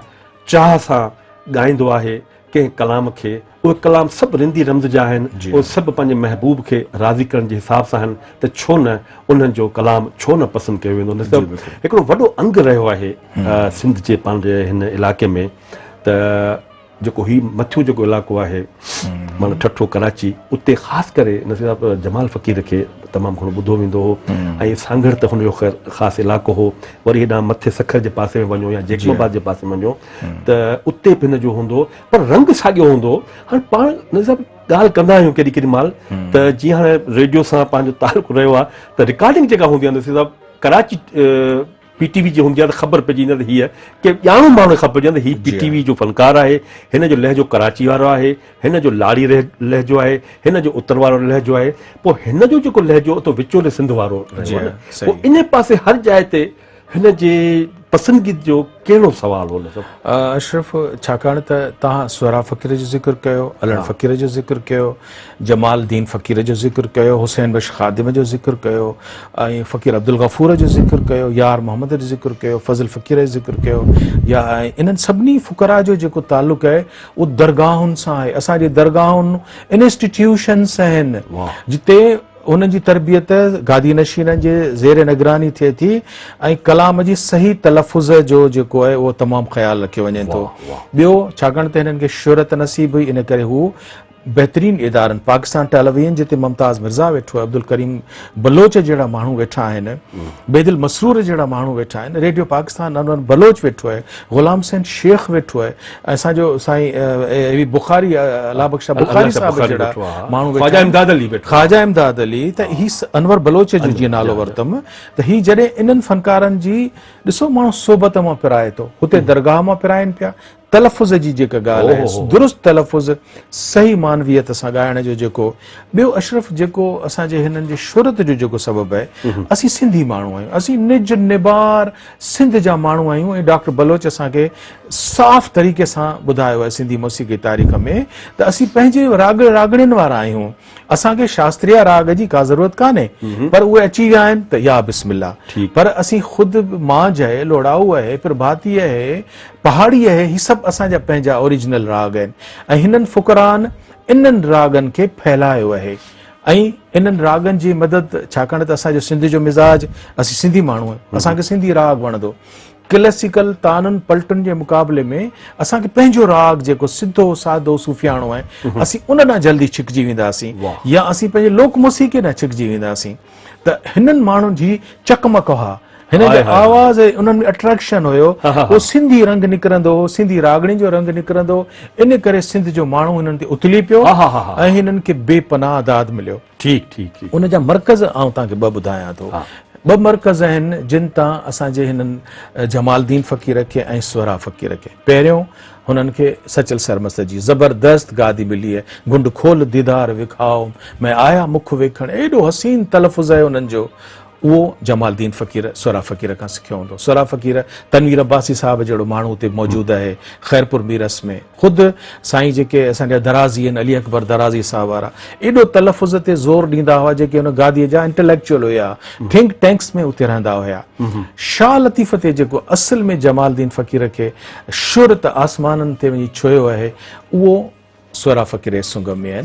चाह सां ॻाईंदो आहे कंहिं कलाम खे उहे कलाम सभु रिंदी रम्ज़ जा आहिनि उहे सभु पंहिंजे महबूब खे राज़ी करण जे हिसाब सां आहिनि त छो न उन्हनि जो कलाम छो न पसंदि कयो वेंदो। हिकिड़ो वॾो अंग रहियो आहे सिंध जे पंहिंजे हिन इलाइक़े में त जेको ही मथियो जेको इलाइक़ो आहे माना ठठो कराची उते ख़ासि करे जमाल फ़क़ीर खे तमामु घणो ॿुधो वेंदो हो ऐं सांगड़ त हुनजो ख़ैर ख़ासि इलाइक़ो हो। वरी हेॾां मथे सखर जे पासे में वञो या जैकबाबाद जे पासे में वञो त उते बि हिन जो हूंदो पर रंग साॻियो हूंदो। हाणे पाण ॻाल्हि कंदा आहियूं केॾी केॾी महिल त जीअं हाणे रेडियो सां पंहिंजो तालुक़ु रहियो आहे त रिकॉर्डिंग जेका हूंदी आहे नसीर साहब कराची PTV जी हूंदी आहे त ख़बर पइजी वेंदी हीअ की ॼाणो माण्हू ख़बर पइजी वेंदी हीअ PTV जो फ़नकार आहे हिन जो लहजो कराची वारो आहे हिन जो लाड़ी लहजो आहे हिन जो उत्तर वारो लहजो आहे पोइ हिन जो जेको लहजो त विचोले सिंध वारो रहियो आहे न पोइ इन पासे हर जाइ ते हिन जे पसंदगी जो कहिड़ो सवाल हो अशरफ छाकाणि त तव्हां स्वरा फ़क़ीर जो ज़िक्र कयो अलन फ़क़ीर जो ज़िक्र कयो जमाल दीन फ़क़ीर जो ज़िक्र कयो हुसैन बख्श ख़ादिम जो ज़िक्र कयो ऐं फ़क़ीर अब्दुल गफ़ूर जो ज़िक्र कयो यार मोहम्मद जो ज़िक्र कयो फज़ल फ़क़ीर जो ज़िक्र कयो या इन्हनि सभिनी फ़ुक़रा जो जेको तालुक़ु आहे उहो दरगाहुनि सां आहे। असांजी दरगाहुनि इंस्टीट्यूशन्स आहिनि जिते उन जी तरबियत गादी नशीननि जे ज़ेर निगरानी थिए थी ऐं कलाम जी सही तलफ़ुज़ जो जेको आहे उहो तमामु ख़्यालु रखियो वञे थो। ॿियो छाकाणि त हिननि खे शोहरत नसीब हुई इन करे हू बहितरीन इदारनि पाकिस्तान टेलीविजन जिते मुमताज़ मिर्ज़ा वेठो आहे अब्दुल करीम बलोच जहिड़ा माण्हू वेठा आहिनि बेदिल मसरूर जहिड़ा माण्हू वेठा आहिनि रेडियो पाकिस्तान अनवर बलोच वेठो आहे ग़ुलाम हुसैन शेख वेठो आहे असांजो साईं बुखारी अला बख्शा बुखारी साहिब जहिड़ा माण्हू ख़्वाजा इमदाद अली त ही अनवर बलोच जो जीअं नालो वरितमि त ही जॾहिं इन्हनि फ़नकारनि जी ॾिसो माण्हू सोबत मां पिराए थो हुते दरगाह मां पिराइनि पिया तलफ़ुज़ जी जेका ॻाल्हि आहे दुरुस्त तलफ़ुज़ सही मानवियत सां ॻाइण जो जेको ॿियो अशरफ जेको असांजे हिननि जे शोहरत जो जेको सबबु आहे असीं सिंधी माण्हू आहियूं असीं निज निबार सिंध जा माण्हू आहियूं ऐं डॉक्टर बलोच असांखे साफ़ तरीक़े सां ॿुधायो आहे सिंधी मौसीक़ी तारीख़ में त असीं पंहिंजे राग रागड़ियुनि वारा आहियूं असांखे शास्त्रीय राग जी का ज़रूरत कान्हे पर उहे अची विया आहिनि त या बिस्मिल्ला पर असीं ख़ुदि मांझ आहे लोड़ाऊ आहे प्रभाती आहे पहाड़ी आहे ही सभु असांजा पंहिंजा ओरिजिनल राग आहिनि ऐं हिननि फ़ुक़रान इन्हनि रागनि खे फैलायो आहे ऐं इन्हनि रागनि जी मदद छाकाणि त असांजो सिंध जो मिज़ाज असीं सिंधी माण्हू आहियूं असांखे सिंधी राग वणंदो क्लासिकल ताननि पलटुनि जे मुक़ाबले में असांखे पंहिंजो राग जेको सिधो सादो सूफ़ियाणो आहे असीं उन ॾांहुं जल्दी छिकिजी वेंदासीं या असीं पंहिंजे लोक मौसीक़ी ॾांहुं छिकिजी वेंदासीं त हिननि माण्हुनि जी चकमक हा हिन जो आवाज़ उन्हनि में अट्रैक्शन हुयो उहो सिंधी रंग निकिरंदो हो सिंधी रागणी जो रंग निकिरंदो इन करे सिंध जो माण्हू हिननि ते उथली पियो ऐं हिननि खे बेपनाह दाद मिलियो। उन जा मर्कज़ आउं तव्हांखे ॿ ॿुधायां थो ॿ मर्कज़ आहिनि जिन तां असांजे हिननि जमालदीन फ़क़ीर खे ऐं स्वरा फ़क़ीर खे पहिरियों हुननि खे सचल सरमस्त जी ज़बरदस्त गादी मिली आहे गुंड खोल दीदार विखाओ मैं आया मुख वेखण एॾो हसीन तलफ़ुज़ आहे हुननि जो उहो जमालदीन फ़क़ीर स्वरा फ़क़ीर खां सिखियो हूंदो। स्वरा फ़क़ीर तनवीर अब्बासी साहिब जहिड़ो माण्हू हुते मौजूदु आहे ख़ैरपुर मीरस में ख़ुदि साईं जेके असांजा दराज़ी आहिनि अली अकबर दराज़ी साहिब वारा एॾो तलफ़ुज़ ते ज़ोर ॾींदा हुआ जेके हुन गादीअ जा इंटेलेक्चुअल हुया थिंक टैंक्स में उते रहंदा हुया। शाह लतीफ़ ते जेको असुल में जमालदीन फ़क़ीर खे शोहरत आसमाननि ते वञी छुयो आहे उहो स्वरा फ़क़ीर सुंग में आहे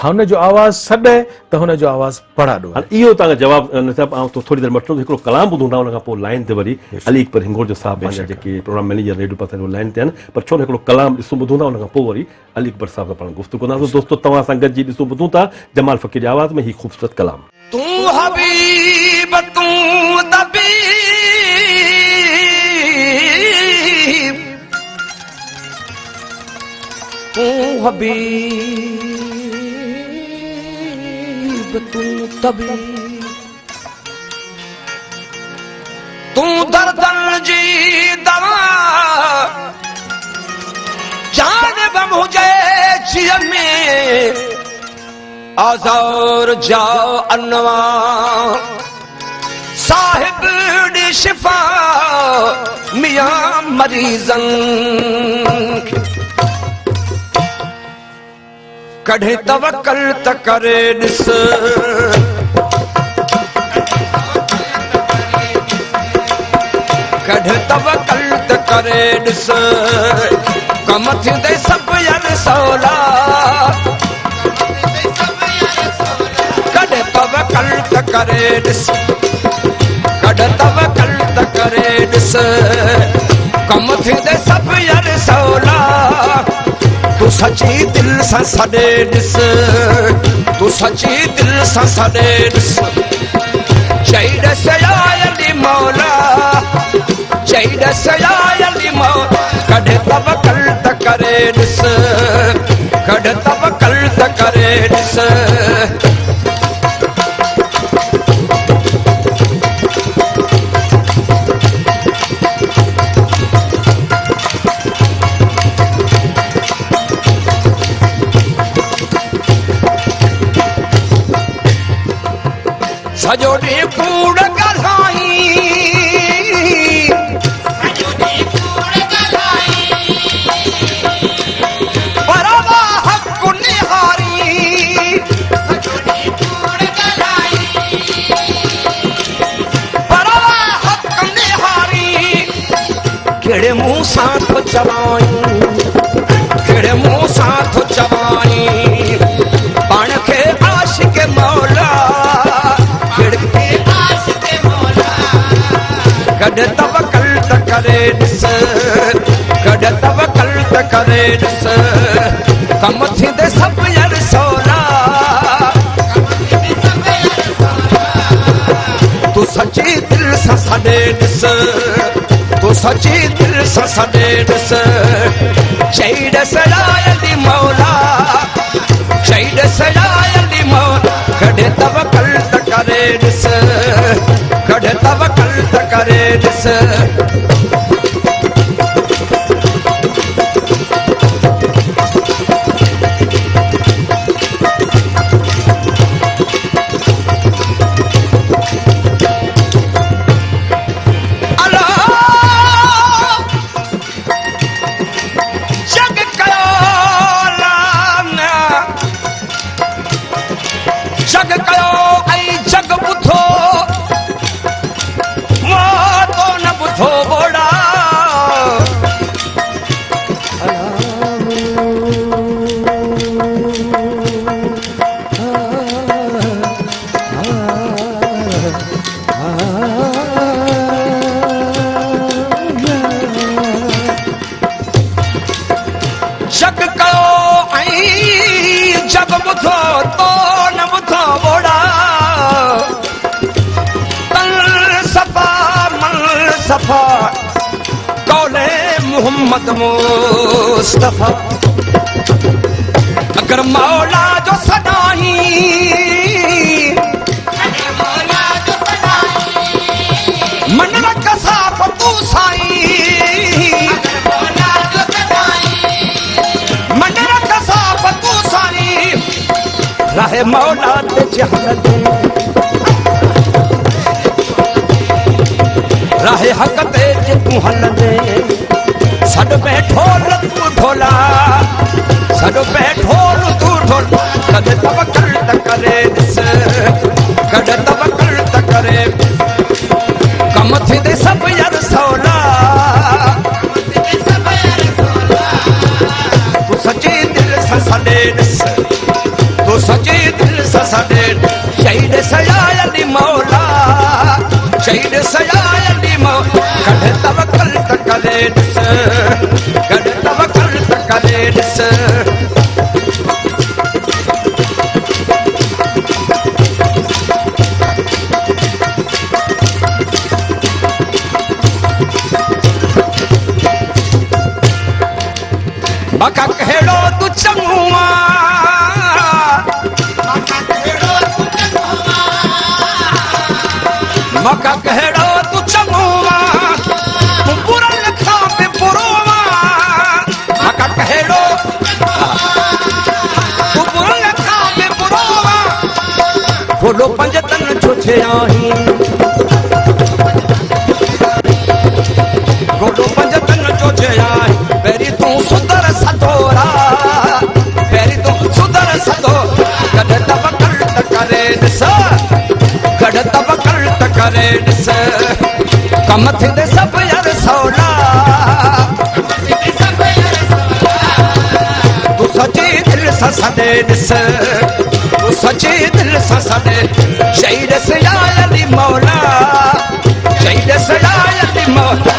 हुन जो आवाज़ सॾ त हुन जो आवाज़ पढ़ाॾो आहे। इहो तव्हांखे जवाबु थोरी देरि मटो हिकिड़ो कलाम ॿुधूं था हुन खां पोइ लाइन ते वरी अली अकबर हिंगोर जो साहिब पंहिंजा जेके प्रोग्राम मैनेजर रेडियो पासे लाइन ते आहिनि पर छो न हिकिड़ो कलाम ॾिसूं ॿुधूं था हुन खां पोइ वरी अली अकबर साहिब सां पाण गुफ़्तगू कंदासीं। दोस्तो तव्हां सां गॾिजी ॾिसूं ॿुधूं था जमाल फ़क़ीर जी आवाज़ में ही ख़ूबसूरत कलाम। तूं हबीब तूं तबीब तूं हबीब तूं तबीब आज़ार जाओ अनवा साहिब दी शिफा मियां मरीजन कढ़े तवक्कल त करे ॾिस कढ़े तवक्कल त करे ॾिस कम थींदे सभु यार सवला कढ़े तवक्कल त करे ॾिस कढ़े तवक्कल त करे ॾिस कम थींदे सभु यार सवला तू सची दिल सां सॾे ॾिस तू सची दिल सां सॾे ॾिस चई ॾस अली मौला चई ॾस अली मौला कॾहिं तवक्कल त करे ॾिस कॾहिं तवक्कल त करे ॾिस सजो ॾींहुं कूड़ ॻाल्हाई पर हक़ निहारी पर हक़ निहारी कहिड़े मुंहुं सां थो चवाई कहिड़े मुंहुं सां थो चवाई पाण खे आशिक़ मौला कॾहिं तवक्कल त करे ॾिस कॾहिं तवक्कल त करे ॾिस कम थींदे सभु यार सवला तू सची दिल सां सॾे ॾिस तू सची दिल सां सॾे ॾिस चई ॾस अली मौला चई ॾस अली मौला कॾहिं तवक्कल त करे ॾिस कॾहिं तवक्कल त करे ॾिस जग कयो ऐं जग ॿुधो तो न ॿुधो बोड़ा जग कयो ऐं जग ॿुधो तो न ॿुधो बोड़ा सफा कौले मोहम्मद मुस्तफा अगर मौला जो सदाही मन कसाफ तू साईं मन कसाफ तू साईं राहे मौला ते जहल दे राहे हक ते जे तूं हलंदे सॾ पे ढोल तूं ढोला सॾ पे ढोल तूं ढोला कॾहिं तवक्कल त करे ॾिस कॾहिं तवक्कल त करे कम थींदे सभु यार सवला तूं सची दिल सां सॾे ॾिस तूं सची दिल सां सॾे चई ॾिस अली मौला चई ॾिस अली मौला कॾहिं तवक्कल त करे ॾिस कॾहिं तवक्कल त करे ॾिस मका कहिड़ो तूं चङो मका कहिड़ो तूं चङो तूं पुरल खां बि पुरो मका कहिड़ो तूं घोड़ो पंज तन जो थे आही घोड़ो पंज तन जो थे आही पेरी तू सुंदर सतोरा पेरी तू सुंदर सतो कद तब कल्ट करे दिस कद तब कल्ट करे दिस कम थिंदे सब यार सौला तू सच्ची दिल सां सदे दिस तू सच्ची दिल सां सदे शहीद से अली मौला शहीद से अली मौला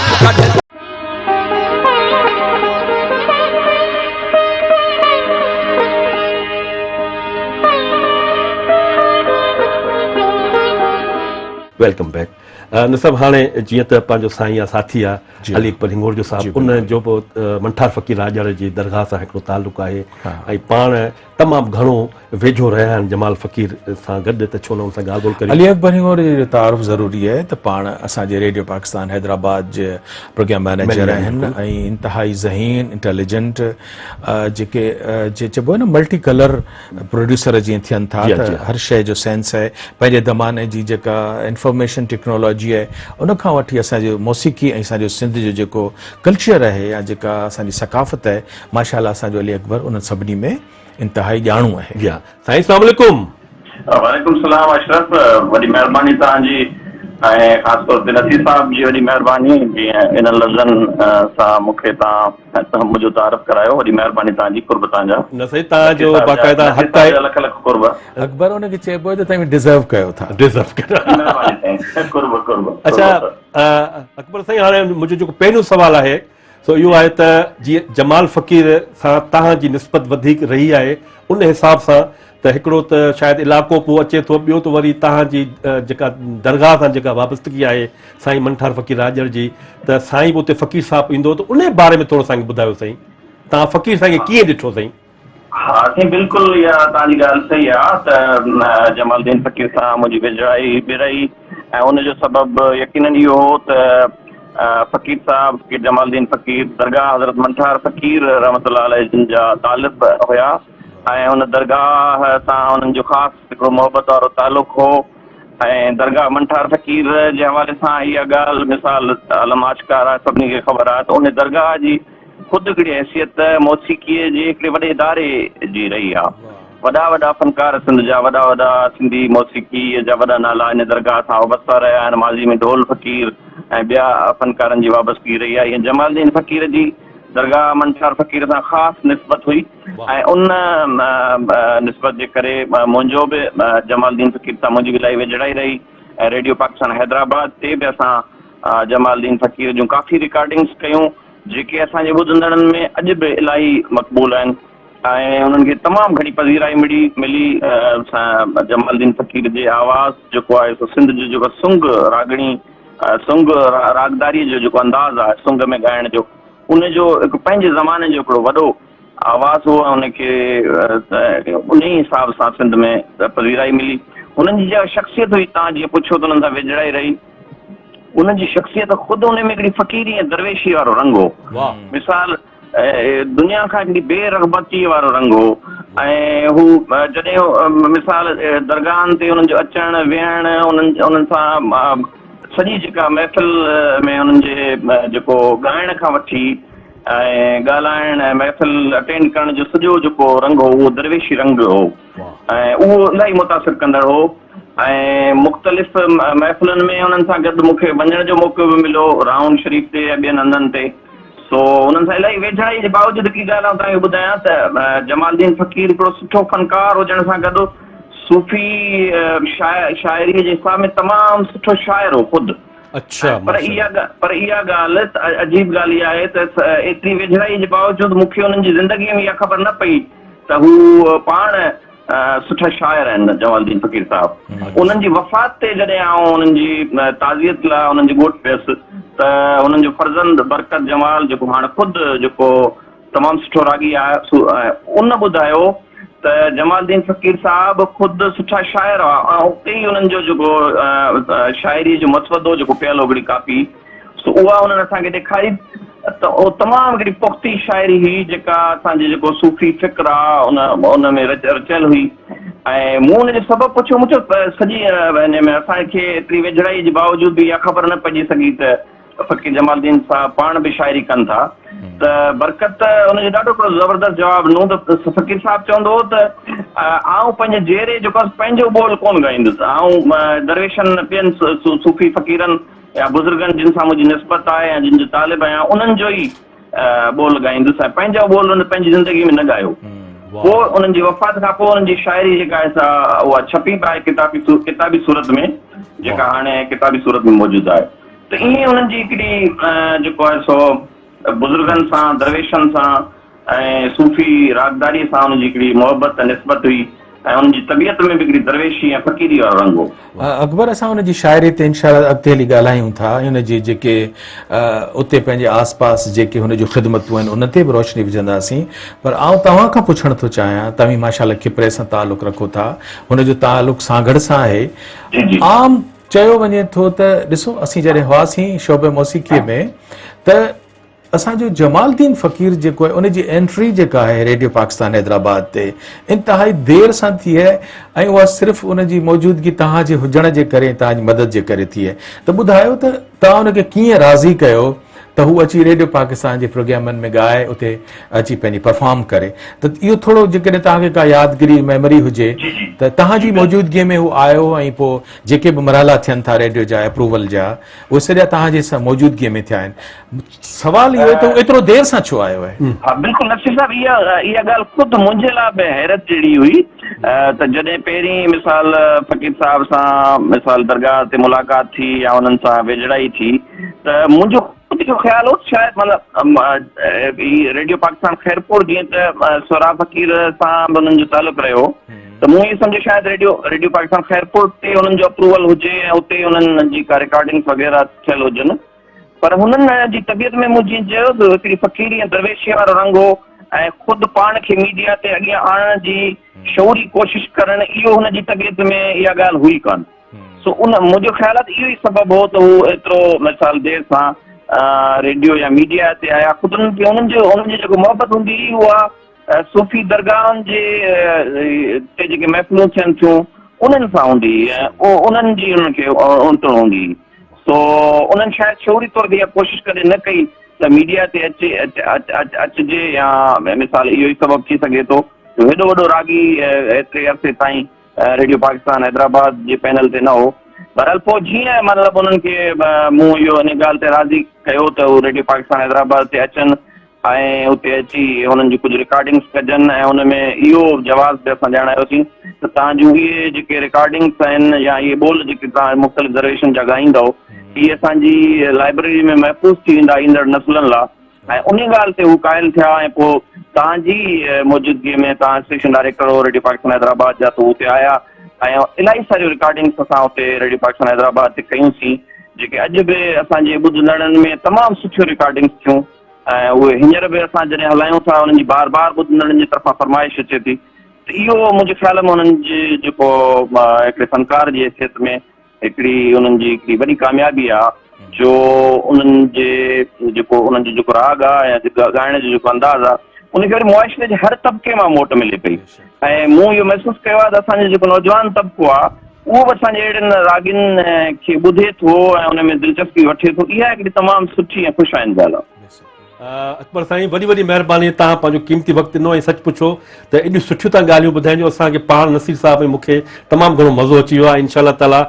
वेलकम बैक नसब हाणे जीअं त पंहिंजो साईं आहे साथी आहे अली अकबर हिंगोर जो साहिबु उन जो बि मंठार फ़क़ीर राजड़ जी दरगाह सां हिकिड़ो तालुक़ु आहे ऐं पाण तमामु घणो वेझो रहिया आहिनि जमाल फ़क़ीर सां गॾु त छो न हुन सां ॻाल्हि ॿोल करियूं अली अकबर हिंगोर जो तारुफ़ ज़रूरी आहे त पाण असांजे रेडियो पाकिस्तान हैदराबाद जे प्रोग्राम मैनेजर आहिनि ऐं इंतिहाई ज़हीन इंटेलिजेंट जेके चइबो आहे न मल्टी कलर प्रोड्यूसर जीअं थियनि था त हर शइ जो सेंस आहे पंहिंजे ज़माने जी जेका इंफॉर्मेशन टेक्नोलॉजी आहे उन खां वठी असांजो मौसीक़ी ऐं असांजो सिंध जो जेको कल्चर आहे या जेका असांजी सकाफ़त आहे माशाअल्लाह असांजो अली अकबर उन सभिनी में इंतिहाई ॼाणू आहे साईं अस्सलाम वालेकुम वालेकुम सलाम अशरफ वॾी महिरबानी तव्हांजी ऐं ख़ासि तौर ते नसीर साहब जी वॾी महिरबानी जीअं इन लफ़्ज़नि सां मूंखे तव्हां मुंहिंजो तारीफ़ करायो वॾी महिरबानी तव्हांजी कुर्ब तव्हांजा न साईं तव्हांजो बाक़ाइदा हक़ आहे लख लख कुर्ब अकबर उनखे चइबो आहे त तव्हां डिज़र्व कयो था डिज़र्व महिरबानी कुर्ब कुर्ब अच्छा अकबर साईं हाणे मुंहिंजो जेको पहिरियों सुवालु आहे सो इहो आहे त जीअं जमाल फ़क़ीर सां तव्हांजी निस्बत वधीक रही आहे उन हिसाब सां त हिकिड़ो त शायदि इलाइक़ो पोइ अचे थो ॿियो त वरी तव्हांजी जेका दरगाह सां जेका वाबस्तगी आहे साईं मंठार फ़क़ीर राजड़ जी त साईं बि उते फ़क़ीर साहिबु ईंदो त उन बारे में थोरो असांखे ॿुधायो साईं तव्हां फ़क़ीर साईं खे कीअं ॾिठो साईं हा साईं बिल्कुलु इहा तव्हांजी ॻाल्हि सही आहे त जमालुद्दीन फ़क़ीर सां मुंहिंजी वेझड़ाई बि रही ऐं उनजो सबबु यकीनन इहो हो त फ़क़ीर साहब फ़क़ीर जमालुद्दीन फ़क़ीर दरगाह हज़रत मंठार फ़क़ीर रहमतुल्लाह अलैह जिन जा तालिब हुया ऐं उन दरगाह सां उन्हनि जो ख़ासि हिकिड़ो मोहबत वारो तालुक़ु हो ऐं दरगाह मंठार फ़क़ीर जे हवाले सां इहा ॻाल्हि मिसाल अलम आशकार आहे सभिनी खे ख़बर आहे त उन दरगाह जी ख़ुदि हिकिड़ी हैसियत मौसीक़ीअ जे हिकिड़े वॾे इदारे जी रही आहे वॾा वॾा फनकार सिंध जा वॾा वॾा सिंधी मौसीक़ीअ जा वॾा नाला इन दरगाह सां वाबस्ता रहिया आहिनि माज़ी में ढोल फ़क़ीर ऐं ॿिया फनकारनि जी वाबस्तगी रही आहे ईअं जमालुद्दीन फ़क़ीर जी दरगाह मंठार फ़क़ीर सां ख़ासि निस्बत हुई ऐं उन निस्बत जे करे मुंहिंजो बि जमालुद्दीन फ़क़ीर सां मुंहिंजी इलाही वेझड़ाई रही ऐं रेडियो पाकिस्तान हैदराबाद ते बि असां जमालुद्दीन फ़क़ीर जूं काफ़ी रिकॉर्डिंग्स कयूं जेके असांजे ॿुधंदड़नि में अॼु बि इलाही मक़बूल आहिनि ऐं उन्हनि खे तमामु घणी पज़ीराई मिली जमालुद्दीन फ़क़ीर जे आवाज़ जेको आहे सो सिंध जो जेको सुंग रागणी सुंग रागदारीअ जो जेको अंदाज़ आहे सुंग में ॻाइण जो उनजो हिकु पंहिंजे ज़माने जो हिकिड़ो वॾो आवाज़ हो ऐं उनखे उन ई हिसाब सां सिंध में पज़ीराई मिली उन्हनि जी जेका शख़्सियत हुई तव्हां जीअं पुछो त उन्हनि सां वेझड़ाई रही उन्हनि जी शख़्सियत ख़ुदि उन में हिकिड़ी फ़क़ीरी ऐं दरवेशी वारो रंग हो मिसाल दुनिया खां हिकिड़ी बेरग़बती वारो रंग हो ऐं हू जॾहिं मिसाल दरगाहनि ते उन्हनि जो अचणु विहणु उन्हनि सां सॼी जेका महफ़िल में उन्हनि जे जेको ॻाइण खां वठी ऐं ॻाल्हाइण ऐं महफ़िल अटेंड करण जो सॼो जेको रंग हो उहो दरवेशी रंग हो ऐं उहो इलाही मुतासिर कंदड़ हो ऐं मुख़्तलिफ़ महफ़िलनि में उन्हनि सां गॾु मूंखे वञण जो मौक़ो बि मिलियो राउंड शरीफ़ ते ऐं ॿियनि हंधनि ते सो उन्हनि सां इलाही वेझड़ाई जे बावजूदि हिकिड़ी ॻाल्हि आउं तव्हांखे ॿुधायां त जमालुद्दीन फ़क़ीर हिकिड़ो सुठो फ़नकार हुजण सां गॾु सूफ़ी शाइरीअ जे हिसाब में तमामु सुठो शाइर हो ख़ुदि अच्छा पर इहा ॻाल्हि अजीब ॻाल्हि इहा आहे त एतिरी वेझड़ाई जे बावजूदि मूंखे उन्हनि जी ज़िंदगीअ में इहा ख़बर न पई त हू पाण सुठा शाइर आहिनि जमालुद्दीन फ़क़ीर साहिबु उन्हनि जी वफ़ात ते जॾहिं आउं उन्हनि जी ताज़ियत लाइ उन्हनि जी ॻोठ पियसि त उन्हनि जो फर्ज़ंद बरकत जमाल जेको हाणे ख़ुदि जेको तमामु सुठो रागी आहे उन ॿुधायो त जमालुद्दीन फ़क़ीर साहिबु ख़ुदि सुठा शाइर हुआ ऐं उते ई उन्हनि जो जेको शाइरी जो मसवदो जेको पियल हो हिकिड़ी कापी सो उहा उन्हनि असांखे ॾेखारी त उहो तमामु हिकिड़ी पुख़्ती शाइरी हुई जेका असांजे जेको सूफ़ी फ़िक्र आहे उन में रचियल हुई ऐं मूं हुनजो सबबु पुछियो, मूं चयो सॼी हिन में असांखे एतिरी वेझड़ाई जे बावजूद बि इहा ख़बर न पइजी सघी त फ़कीर जमालुद्दीन साहब पाण बि शाइरी कनि था। त बरकत हुनजो ॾाढो हिकिड़ो ज़बरदस्त जवाबु ॾिनो त फ़कीर साहब चवंदो हो त आउं पंहिंजे जहिड़े जेको पंहिंजो ॿोल कोन ॻाईंदुसि, आउं दरवेशनि ॿियनि सूफ़ी फ़कीरनि या बुज़ुर्गनि जिन सां मुंहिंजी निस्बत आहे या जिन जो तालिब आहियां उन्हनि जो ई ॿोल ॻाईंदुसि, ऐं पंहिंजो ॿोल हुन पंहिंजी ज़िंदगी में न ॻायो। पोइ उन्हनि जी वफ़ात खां पोइ उन्हनि जी शाइरी जेका आहे सा उहा छपी आहे किताबी सूरत में, जेका हाणे किताबी सूरत में मौजूदु आहे। त ईअं उन्हनि जी हिकिड़ी जेको आहे सो बुज़ुर्गनि सां दरवेशनि सां ऐं सूफ़ी रागदारी सां उनजी हिकिड़ी मोहबत ऐं निस्बत हुई, ऐं उनजी तबियत में बि हिकिड़ी दरवेशी ऐं फ़क़ीरी वारो रंग हो। अकबर असां हुनजी शाइरी ते इंशाअल्लाह अॻिते हली ॻाल्हायूं था, हुनजी जेके उते पंहिंजे आस पास जेके हुनजूं ख़िदमतूं आहिनि उन ते बि रोशनी विझंदासीं। पर आउं तव्हां खां पुछणु थो चाहियां, तव्हीं माशाअल्लाह खिपरे सां तालुक़ु रखो था, हुनजो तालुक़ु सागड़ सां आहे। आम चयो वञे थो त ॾिसो असीं जॾहिं हुआसीं शोबे मौसीक़ीअ में त असांजो जमालुद्दीन फ़कीर जेको आहे उनजी एंट्री जेका आहे रेडियो पाकिस्तान हैदराबाद ते इंतिहाई देरि सां थी आहे, ऐं उहा सिर्फ़ु उनजी मौजूदगी तव्हांजे हुजण जे करे, तव्हांजी मदद जे करे थी आहे। त ॿुधायो त तव्हां उनखे कीअं राज़ी कयो त हू अची रेडियो पाकिस्तान जे प्रोग्रामनि में ॻाए उते अची पंहिंजी परफॉर्म करे। त इहो थोरो जेकॾहिं तव्हांखे का यादगिरी मेमोरी हुजे त तव्हांजी मौजूदगीअ में हू आयो ऐं पोइ जेके बि मरहला थियनि था रेडियो जा अप्रूवल जा उहे सॼा तव्हांजे मौजूदगीअ में थिया आहिनि। सवाल इहो आहे त एतिरो देरि सां छो आयो आहे? हा बिल्कुलु नसीर साहब, इहा ॻाल्हि ख़ुदि मुंहिंजे लाइ बि हैरत जहिड़ी हुई त जॾहिं पहिरीं मिसाल फ़कीर साहब सां मिसाल दरगाह ते मुलाक़ात थी या उन्हनि सां वेझड़ाई थी त मुंहिंजो ख़ुदि जो ख़्यालु हो शायदि मतिलबु रेडियो पाकिस्तान ख़ैरपुर जीअं त सोरा फ़कीर सां बि उन्हनि जो तालुक़ु रहियो त मूं इहो सम्झो शायदि रेडियो पाकिस्तान ख़ैरपुर ते उन्हनि जो अप्रूवल हुजे ऐं उते उन्हनि जी का रिकॉर्डिंग्स वग़ैरह थियल हुजनि। पर हुननि जी तबियत में मूं जीअं चयो त हिकिड़ी फ़क़ीरी ऐं दरवेशी वारो रंग हो, ऐं ख़ुदि पाण खे मीडिया ते अॻियां आणण जी शौरी कोशिशि करणु, इहो हुनजी तबियत में इहा ॻाल्हि हुई कान। सो मुंहिंजो ख़्यालु आहे त इहो ई सबबु हो त हू एतिरो मिसाल देरि सां रेडियो या मीडिया ते आया। ख़ुदि उन्हनि जी जेको मोहबत हूंदी हुई उहा सूफ़ी दरगाहनि जे ते जेके महफ़िलूं थियनि थियूं उन्हनि सां हूंदी हुई ऐं उन्हनि जी उन्हनि खे उणतण हूंदी हुई। सो उन्हनि शायदि शौरी तौर ते इहा कोशिशि कॾहिं न कई त मीडिया ते अचिजे, या मिसाल इहो ई सबबु थी सघे थो जो हेॾो वॾो रागी एतिरे अरसे ताईं रेडियो पाकिस्तान हैदराबाद जे पैनल ते न हो। बहरहाल पोइ जीअं मतिलबु उन्हनि खे मूं इहो इन ॻाल्हि ते राज़ी कयो त हू रेडियो पाकिस्तान हैदराबाद ते अचनि ऐं उते अची हुननि जी कुझु रिकॉर्डिंग्स कजनि, ऐं हुन में इहो जवाबु बि असां ॼाणायोसीं त तव्हां जूं इहे जेके रिकॉर्डिंग्स आहिनि या इहे ॿोल जेके तव्हां मुख़्तलिफ़ दरवेशनि जा ॻाईंदव इहे असांजी लाइब्रेरी में महफ़ूज़ थी वेंदा ईंदड़ नसुलनि लाइ। ऐं उन ॻाल्हि ते हू क़ाइल थिया ऐं पोइ तव्हांजी मौजूदगीअ में तव्हां स्टेशन डायरेक्टर हो रेडियो पाकिस्तान हैदराबाद जा, त हुते आया ऐं इलाही सारियूं रिकॉर्डिंग्स असां हुते रेडियो पाकिस्तान हैदराबाद ते कयूंसीं जेके अॼु बि असांजे ॿुधंदड़नि में तमामु सुठियूं रिकॉर्डिंग्स थियूं। ऐं उहे हींअर बि असां जॾहिं हलायूं था उन्हनि जी बार बार ॿुधंदड़नि जी तरफ़ां फरमाइश अचे थी। त इहो मुंहिंजे ख़्याल में उन्हनि जे जेको हिकिड़े फनकार जी हैसियत में हिकिड़ी उन्हनि जी हिकिड़ी वॾी कामयाबी आहे जो उन्हनि जो जेको राग आहे या जेको ॻाइण जो जेको अंदाज़ आहे उनखे वरी मुआशिरे जे हर तबिके मां मोट मिले पई। ऐं मूं इहो महसूसु कयो आहे त असांजो जेको नौजवान तबिको आहे उहो बि असांजे अहिड़नि रागिनि खे ॿुधे थो ऐं उन में दिलचस्पी वठे थो। इहा हिकिड़ी तमामु सुठी ऐं ख़ुशि आहिनि ॻाल्हि आहे। अकबर साईं वॾी वॾी महिरबानी, तव्हां पंहिंजो क़ीमती वक़्तु ॾिनो ऐं सच पुछो त एॾियूं सुठियूं तव्हां ॻाल्हियूं ॿुधाइजो। असांखे पाण नसीर साहब ऐं मूंखे तमामु घणो मज़ो अची वियो आहे। इंशाअल्लाह ताला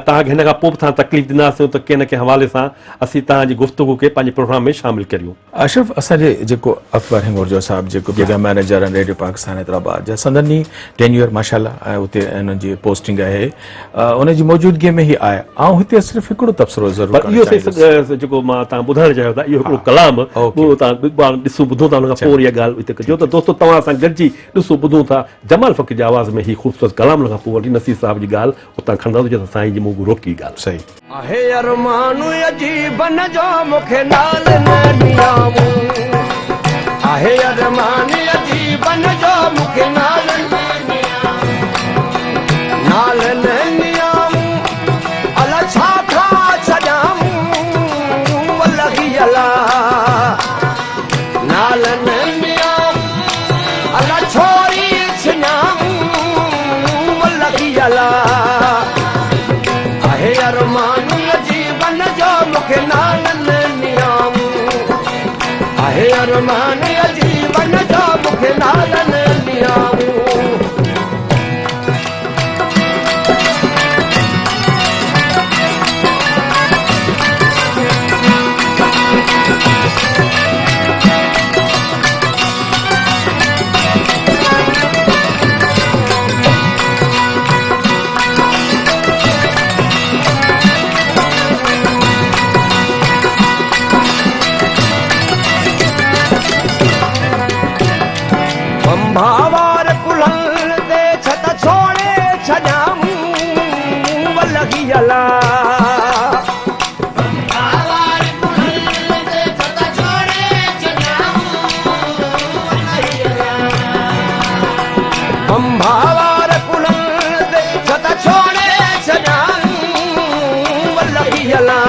तव्हांखे हिन खां पोइ बि तव्हां तकलीफ़ ॾींदासीं त कंहिं न कंहिं हवाले सां असीं तव्हांजी गुफ़्तगू खे पंहिंजे प्रोग्राम में शामिलु करियूं। अशरफ, असांजे जेको अकबर हिंगोरजा साहब जेको प्रोग्राम मैनेजर आहिनि रेडियो पाकिस्तान हैदराबाद जा, संदनी टेन्यूअर माशाअल्लाह उते हुननि जी पोस्टिंग आहे, उनजी मौजूदगीअ में ई आहे। ऐं हिते सिर्फ़ु हिकिड़ो तबसरो ज़रूरु इहो जेको मां तव्हां ॿुधाइणु चाहियो था, इहो हिकिड़ो कलाम तव्हां ॾिसूं ॿुधो था, हुन खां पोइ इहा ॻाल्हि हिते कजो। त दोस्तो तव्हां सां गॾिजी ॾिसूं ॿुधूं था जमाल फ़कीर जी आवाज़ में ही ख़ूबसूरत कलाम, हुन खां पोइ वरी नसीर साहब जी ॻाल्हि उतां खणंदा त साईं जी मुंहुं रोकी ॻाल्हि। सही आहे अरमान अजीब न जो मूंखे नाल न नियामूं, आहे अरमान अजीब न जो मूंखे नाल न नियामूं, अला छा था छॾामूं लॻी अला नाल न नियामूं, अला छोरी छिनामूं अरमान जीवन जो मूंखे नालन नियाऊं भावार कुलल दे छत छोड़े छजाऊं वलगी अला भावार कुलल दे छत छोड़े छजाऊं वलगी अला हम भावार कुलल दे छत छोड़े छजाऊं वलगी अला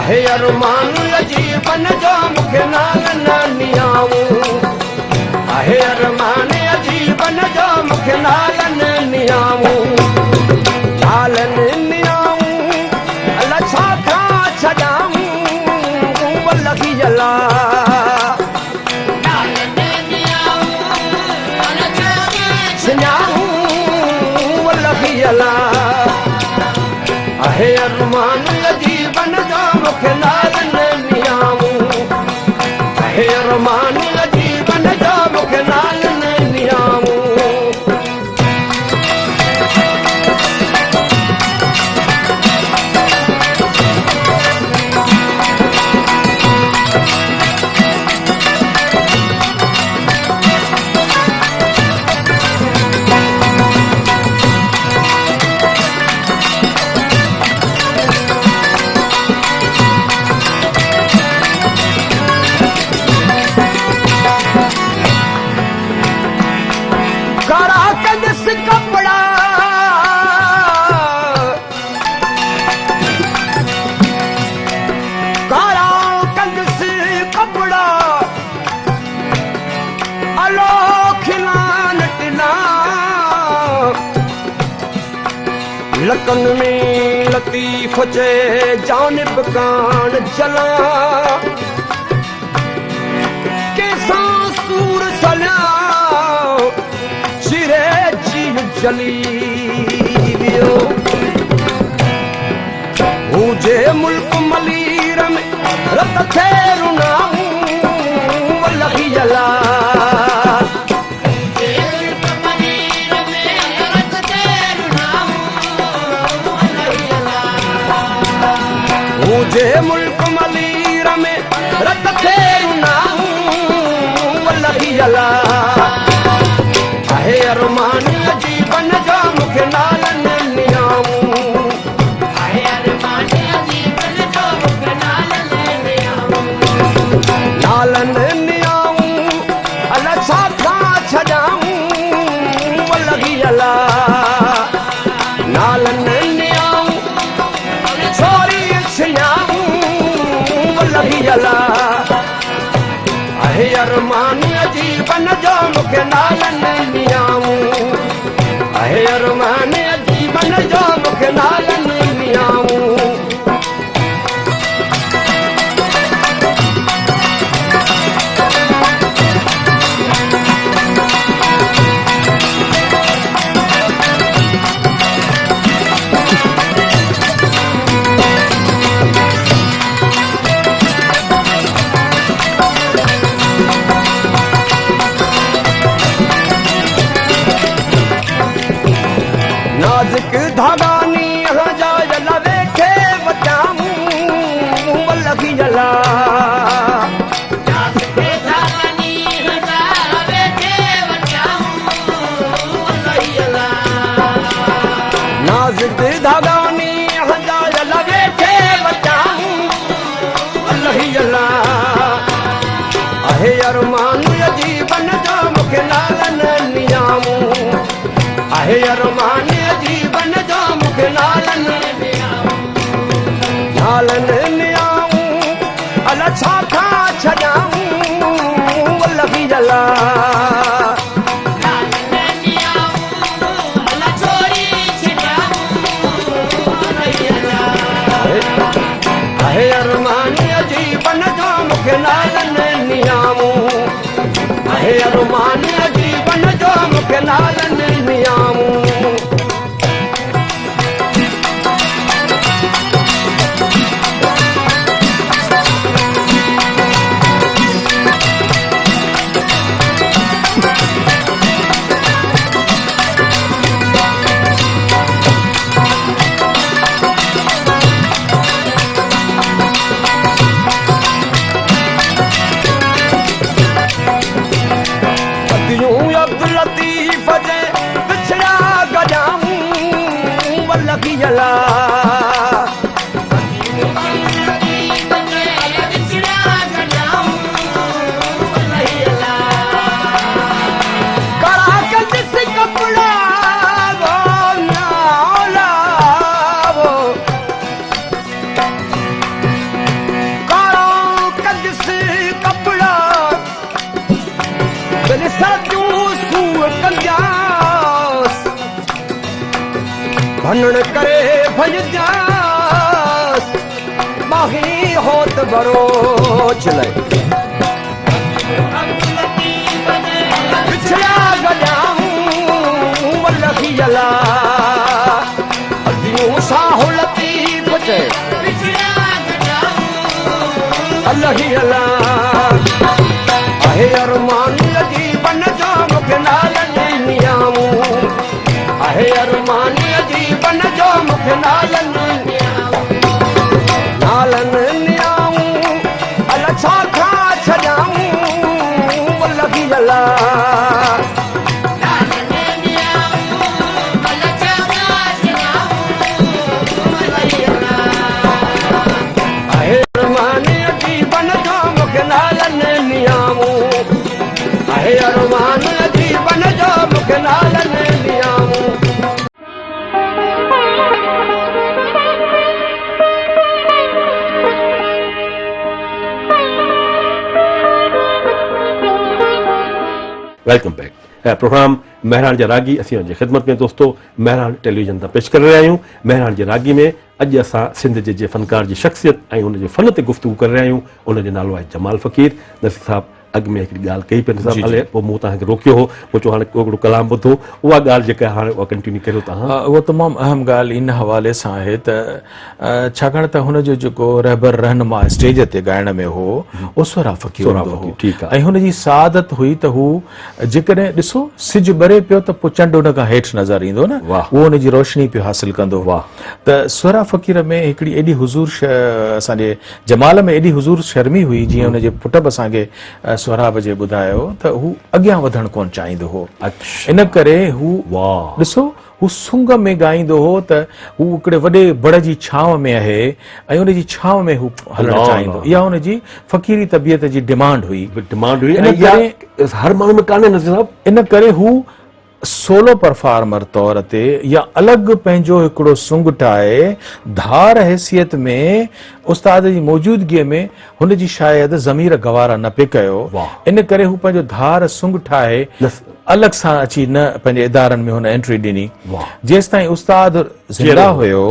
आहे अरमान जीवन जो मूंखे नालन नियाऊं आहे अरमान जीवन जो मूंखे नालन नियाऊं नालन नियाऊं अला छा खां छॾाऊं वलगी अला नालन नियाऊं अला छा खां छॾाऊं वलगी अला आहे अरमान जीवन जो मूंखे नालन नियाऊं आहे अरमान जीवन जो मूंखे नालन नियाऊं कपड़ा काला कंदस कपड़ा अलो खिलान टिना लकन में लतीफ जे जानिब कान चला कैसा सूर सला चिरे जली वियो मुझे मुल्क मलीर में रत थे रुनाऊं वलगी अला मुझे मुल्क मलीर में रत थे रुनाऊं वलगी अला आहे अरमान जीवन जो मूंखे नालन नियाऊं आहे अरमान जीवन जो मूंखे नालन नियाऊं नालन नियाऊं अला छा खां छॾाऊं वलगी अला नालन नियाऊं छोरी छियाऊं वलगी अला आहे अरमान जीवन जो मूंखे नालन नियाऊं आहे अरमान जीवन जो मूंखे नालन नियाऊं नाज़ुक धागा नी जा जला वेखे बचाऊं वलगी अला नाज़ुक धागा नी जा वेखे बचाऊं वलगी अला नाज़ुक धागा नी जा जला वेखे बचाऊं वलगी अला आहे अरमान जीवन जो मूंखे नालन नियाऊं आहे अरमान जीवन जो मूंखे नालन नालन नियाऊं अला छा खां छॾाऊं वलगी अला आहे अरमान जीवन जो मूंखे नालनि नियामूं आहे अरमान जीवन जो मूंखे नालनि नियामूं अब्दुल लतीफ जे पिछड़ा गजाऊं वल्लकी जला भनण करे भॼ बाही होत बरोच लय पिछड़ा गजाऊं वल्लकी जला अदियूं साहु लतीफ जे वल्लकी जला आहे अरमान जीवन जो मूंखे नालनि नियामूं आहे अरमान जीवन जो मूंखे नालनि नियामूं अल छा खा छॾाऊं लॻी जला आहे अरमान जीवन जो मूंखे नालनि नियामूं आहे अरमान जीवन जो मूंखे नालनि नियामूं वेलकम बैक प्रोग्राम महरान जा रागी असीं उनजी ख़िदमत में दोस्तों महरान टेलीविजन तां पेश करे रहिया आहियूं। महरान जे रागी में अॼु असां सिंध जे फनकार जी शख़्सियत ऐं उनजे फ़न ते गुफ़्तगू करे रहिया आहियूं। उनजो नालो आहे जमाल फ़कीर। नसीर साहब अॻु में हिकिड़ी ॻाल्हि कई पिया साहब हले पोइ मूं तव्हांखे रोकियो हो पोइ चयो हाणे हिकिड़ो कलाम ॿुधो उहा ॻाल्हि जेका हाणे उहा कंटिन्यू करियो तव्हां। उहा तमामु अहम ॻाल्हि इन हवाले सां आहे त छाकाणि त हुनजो जेको रहबर रहनुमा स्टेज ते ॻाइण में हो उहो सोरा फ़कीर हूंदो हो ऐं हुनजी सादत हुई त हू जेकॾहिं ॾिसो सिज ॿरे पियो त पोइ चंड हुन खां हेठि नज़र ईंदो न उहो हुनजी रोशनी पियो हासिल कंदो। त सोरा फ़कीर में हिकिड़ी एॾी हुज़ूर असांजे जमाल में एॾी हुज़ूर शर्मी हुई जीअं हुनजे पुट बि असांखे सोराब जे ॿुधायो त हू अॻियां वधणु कोन चाहींदो हो। इन करे हू ॾिसो हू सुंग में ॻाईंदो हो त हू हिकिड़े वॾे बड़ जी छांव में आहे ऐं उनजी छांव में हू हलणु चाहींदो। इहा हुनजी फ़क़ीरी तबियत जी डिमांड हुई। हर माण्हू में कान्हे नज़र साहब। इन करे हू सोलो परफॉर्मर तौर ते या अलॻि पंहिंजो हिकिड़ो सुंग ठाहे धार हैसियत में उस्ताद जी मौजूदगीअ में हुनजी शायदि ज़मीर गवारा न पे कयो। इन करे हू पंहिंजो धार सुंग ठाहे अलॻि सां अची न पंहिंजे इदारनि में हुन एंट्री ॾिनी। जेसि ताईं उस्ताद ज़िंदा हुयो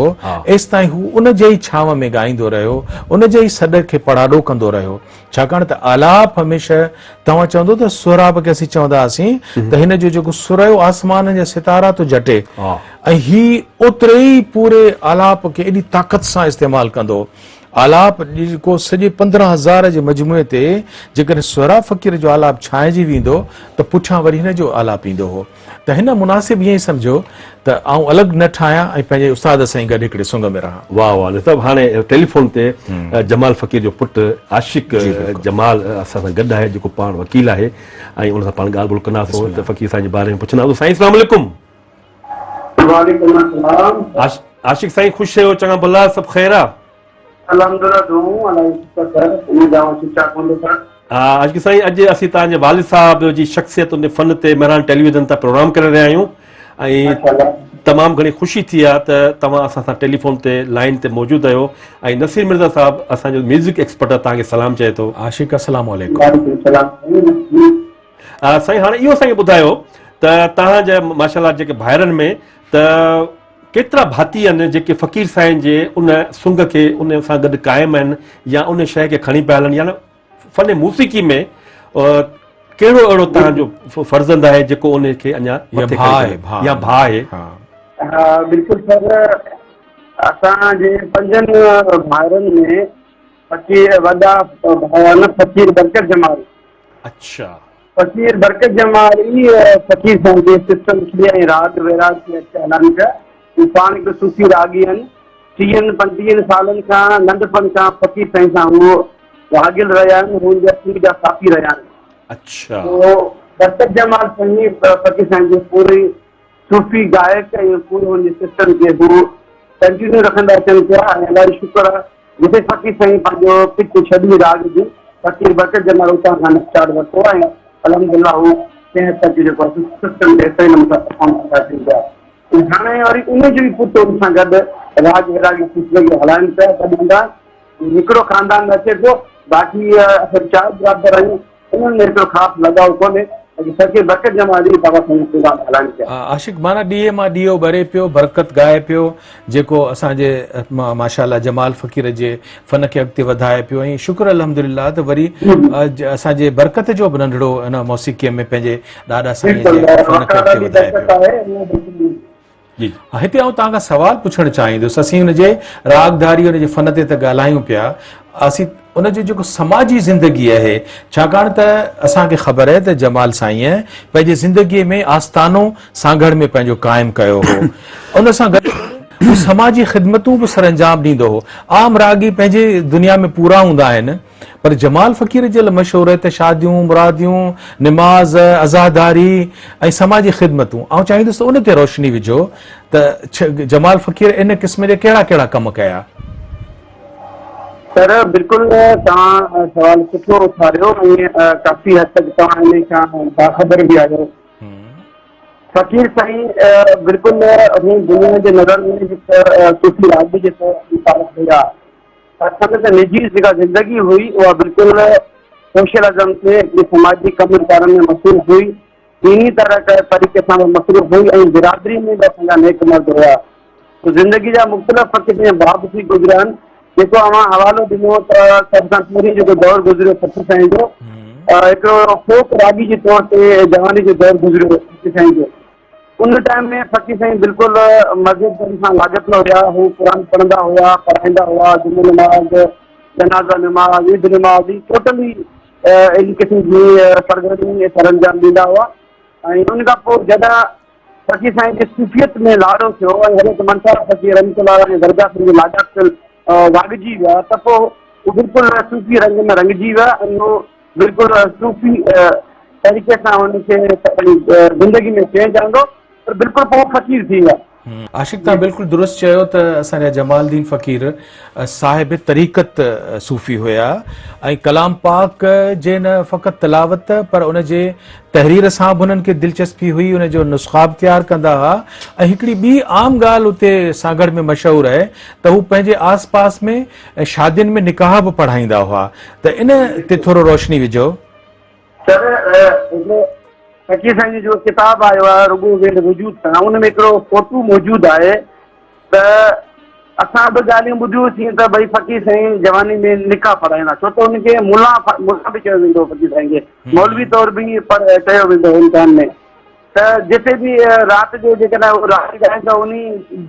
एसि ताईं हू उन जे ई छांव में ॻाईंदो रहियो उन जे ई सॾ खे पढ़ाॾो कंदो रहियो। छाकाणि त आलाप हमेशह तव्हां चवंदो त सुराब खे असीं चवंदा हुआसीं त हिन जो जेको सुरयो आसमान जा सितारा थो जटे ऐं ही ओतिरे ई पूरे आलाप खे एॾी ताक़त सां इस्तेमालु कंदो। आलाप जेको सॼे 15,000 जे मजमूए ते जेकॾहिं सोरा फ़कीर जो आलाप छांइजी वेंदो त पुठियां वरी हिन जो आलाप ईंदो हो। त हिन मुनासिब ईअं ई सम्झो त आऊं अलॻि न ठाहियां ऐं पंहिंजे उस्ताद सां गॾु हिकिड़े सुंग में रहां। वाह वाह सभु हाणे टेलीफोन ते जमाल फ़कीर जो पुटु आशिक जमाल असां सां गॾु आहे जेको पाण वकील आहे ऐं उन सां पाण ॻाल्हि ॿोल कंदासीं त फ़कीर साईं जे बारे में पुछंदासीं। साईं अस्सलाम वालेकुम। आशिक साईं ख़ुशि आहियो चङा भला सभु ख़ैर आहे? आशिक साईं अॼु असीं तव्हांजे वालिद साहब जी शख़्सियत उन फ़न ते महरान टेलीविजन तां प्रोग्राम करे रहिया आहियूं ऐं तमामु घणी ख़ुशी थी आहे त तव्हां असां सां टेलीफोन ते लाइन ते मौजूदु आहियो। ऐं नसीर मिर्ज़ा साहब असांजो म्यूज़िक एक्सपर्ट आहे तव्हांखे सलाम चए थो। आशिक अस्सलाम वालेकुम। साईं हाणे इहो असांखे ॿुधायो त तव्हांजा माशाअल्लाह जेके भाइरनि में त केतिरा भाती आहिनि जेके फ़कीर साईं जे उन सुंग खे उन सां गॾु क़ाइमु आहिनि या उन शइ खे खणी पिया हलनि या फन मूसीक़ी में कहिड़ो अहिड़ो तव्हांजो फर्ज़ंद आहे जेको उन खे अञा मथे भाउ आहे, करे भाउ या भाउ आहे? हाँ बिल्कुल सर, असांजे 5 भाइरनि में फकीर वॾा भाउ आहिनि फकीर बरकत जमाल। अच्छा, फकीर बरकत जमाली फकीर साईं जे सिस्टम खे ऐं राग विराग खे हलाइनि पिया। हू पाण हिकु सूफ़ी रागी आहिनि। 30-35 सालनि खां नंढपण खां फकीर साईं सां उहो वागिल रहिया आहिनि, हुननि जा पीर जा साथी रहिया आहिनि। अच्छा, बरकत जमाल साईं फकीर साईं जे पूरी सूफ़ी गायक ऐं पूरे हुनजे सिस्टम खे हू कंटिन्यू रखंदा अचनि पिया। ऐं अलाही शुक्र आहे जिते फकीर साईं पंहिंजो पिच छॾी राग जी, फकीर बरकत जमाल उतां खां स्टार्ट वरितो आहे। अलहमदिल्ला हू कंहिं तक जेको सिस्टम खे सही नमूने सां परफॉर्म कंदा थींदा। हाणे वरी उनजो ई पुटु हुन सां गॾु राग विराग सिलसिले खे हलाइनि पिया। तॾहिं हिकिड़ो ख़ानदान अचे पियो, बाक़ी असां 4 बराबर आहियूं, उन्हनि में हिकिड़ो ख़ासि लॻाव कोन्हे। फकीर बरकत जमाली बाबा साईं प्रोग्राम हलाइनि पिया। आशिक़ माना ॾींहं मां ॾींहों ॿरे पियो, बरकत गाए पियो, जेको असांजे माशाअल्लाह जमाल फ़क़ीर जे फ़न खे अॻिते वधाए पियो। ऐं शुक्र अल्हम्दुलिल्लाह त वरी असांजे बरकत जो बि नंढड़ो इन मौसीक़ीअ में पंहिंजे ॾाॾा साईं जे फ़न खे अॻिते वधाए पियो। हिते आउं तव्हां खां सवाल पुछणु चाहींदुसि। असीं हुनजे रागधारी हुनजे फ़न ते त ॻाल्हायूं पिया, असीं उनजी जेको समाजी ज़िंदगी आहे, छाकाणि त असांखे ख़बर आहे त जमाल साईं पंहिंजी ज़िंदगीअ में आस्थानो सांगड़ में पंहिंजो क़ाइमु कयो हो। उन सां गॾु हू समाजी ख़िदमतूं बि सर अंजाम ॾींदो हो। आम रागी पंहिंजे दुनिया में पूरा हूंदा आहिनि, पर जमाल फ़क़ीर जे लाइ मशहूरु आहे त शादियूं, मुरादियूं, निमाज़, अज़ादारी ऐं समाजी ख़िदमतूं। आउं चाहींदुसि त उन ते रोशनी विझो त जमाल फ़क़ीर इन क़िस्म जे कहिड़ा कहिड़ा कम कया। सर बिल्कुलु तव्हां सवाल सुठो उथारियो ऐं काफ़ी हद तक तव्हां इन खां बाख़बर बि आहियो। फ़क़ीर साईं बिल्कुलु हू दुनिया जे नज़र में हिकु सूफ़ी रागी जे तौर ते मुतारिफ़ हुआ। असांखे त निजी जेका ज़िंदगी हुई उहा बिल्कुलु सोशलिज़म ते हिकिड़ी समाजी कम करण में मसरूफ़ हुई, दीनी तरह तरीक़े सां मसरूफ़ हुई ऐं बिरादरी में बि असांजा नेक मर्द हुआ। ज़िंदगी जा मुख़्तलिफ़ फ़क़ीर जीअं बाब थी गुज़रिया आहिनि, जेको अवां हवालो ॾिनो त सभ खां पहिरीं जेको दौरु गुज़रियो फ़क़ीर साईं जो, हिकिड़ो फोक रागी जे तौर ते जवानी जो दौरु गुज़रियो फ़क़ीर साईं जो। उन टाइम में फ़क़ीर साईं बिल्कुलु मस्जिद सां लाॻियल हुया। हू क़ुरान पढ़ंदा हुआ, पढ़ाईंदा हुआ, जुमो नमाज़, जनाज़ा नमाज़, ईद नमाज़, टोटली इन क़िस्म जी सरगर्मी सर अंजाम ॾींदा हुआ। ऐं उन खां पोइ जॾहिं फ़क़ीर साईं जी सूफ़ियत में लाड़ो थियो ऐं हज़रत मंसूर फ़क़ीर रहमतुल्लाह ऐं दरगाह साईं लाॻापियल वागजी विया, त पोइ उहो बिल्कुलु सूफ़ी रंग में रंगजी विया ऐं उहो बिल्कुलु सूफ़ी तरीक़े सां हुनखे ज़िंदगी में चेंज आंदो, पर बिल्कुलु पोइ फ़क़ीर थी विया। आशिक़ तव्हां बिल्कुलु दुरुस्त चयो त असांजा जमालुद्दीन फ़क़ीर साहिब तरीक़त सूफ़ी हुया ऐं कलाम पाक जे न फ़क़ति तिलावत पर उन जे तहरीर सां बि उन्हनि खे दिलचस्पी हुई, उन जो नुस्ख़ा बि तयारु कंदा हुआ। ऐं हिकिड़ी ॿी आम ॻाल्हि उते सागड़ में मशहूरु आहे त हू पंहिंजे आस पास में शादियुनि में निकाह बि पढ़ाईंदा हुआ। त इन ते थोरो रोशनी विझो। सर फ़क़ीर साईं जो किताब आयो आहे रुगो वेल वजूद सां, उन में हिकिड़ो फोटू मौजूदु आहे त असां बि ॻाल्हियूं ॿुधियूंसीं त भई फ़क़ीर साईं जवानी में निकाह पढ़ाईंदा, छो त हुनखे मुला बि चयो वेंदो, फ़क़ीर साईं खे मौलवी तौर बि चयो वेंदो इम्तिहान में। त जिते बि राति जो जेकॾहिं उहो राति ॻाईंदा उन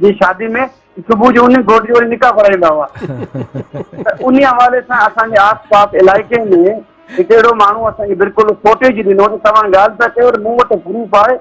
जी शादी में सुबुह जो उन घोट जो वरी निकाह पढ़ाईंदा हुआ। त उन हवाले सां असांजे आस पास इलाइक़े में हिकु अहिड़ो माण्हू असांखे बिल्कुलु फोटेज ॾिनो त तव्हां ॻाल्हि था कयो, मूं वटि प्रूफ आहे।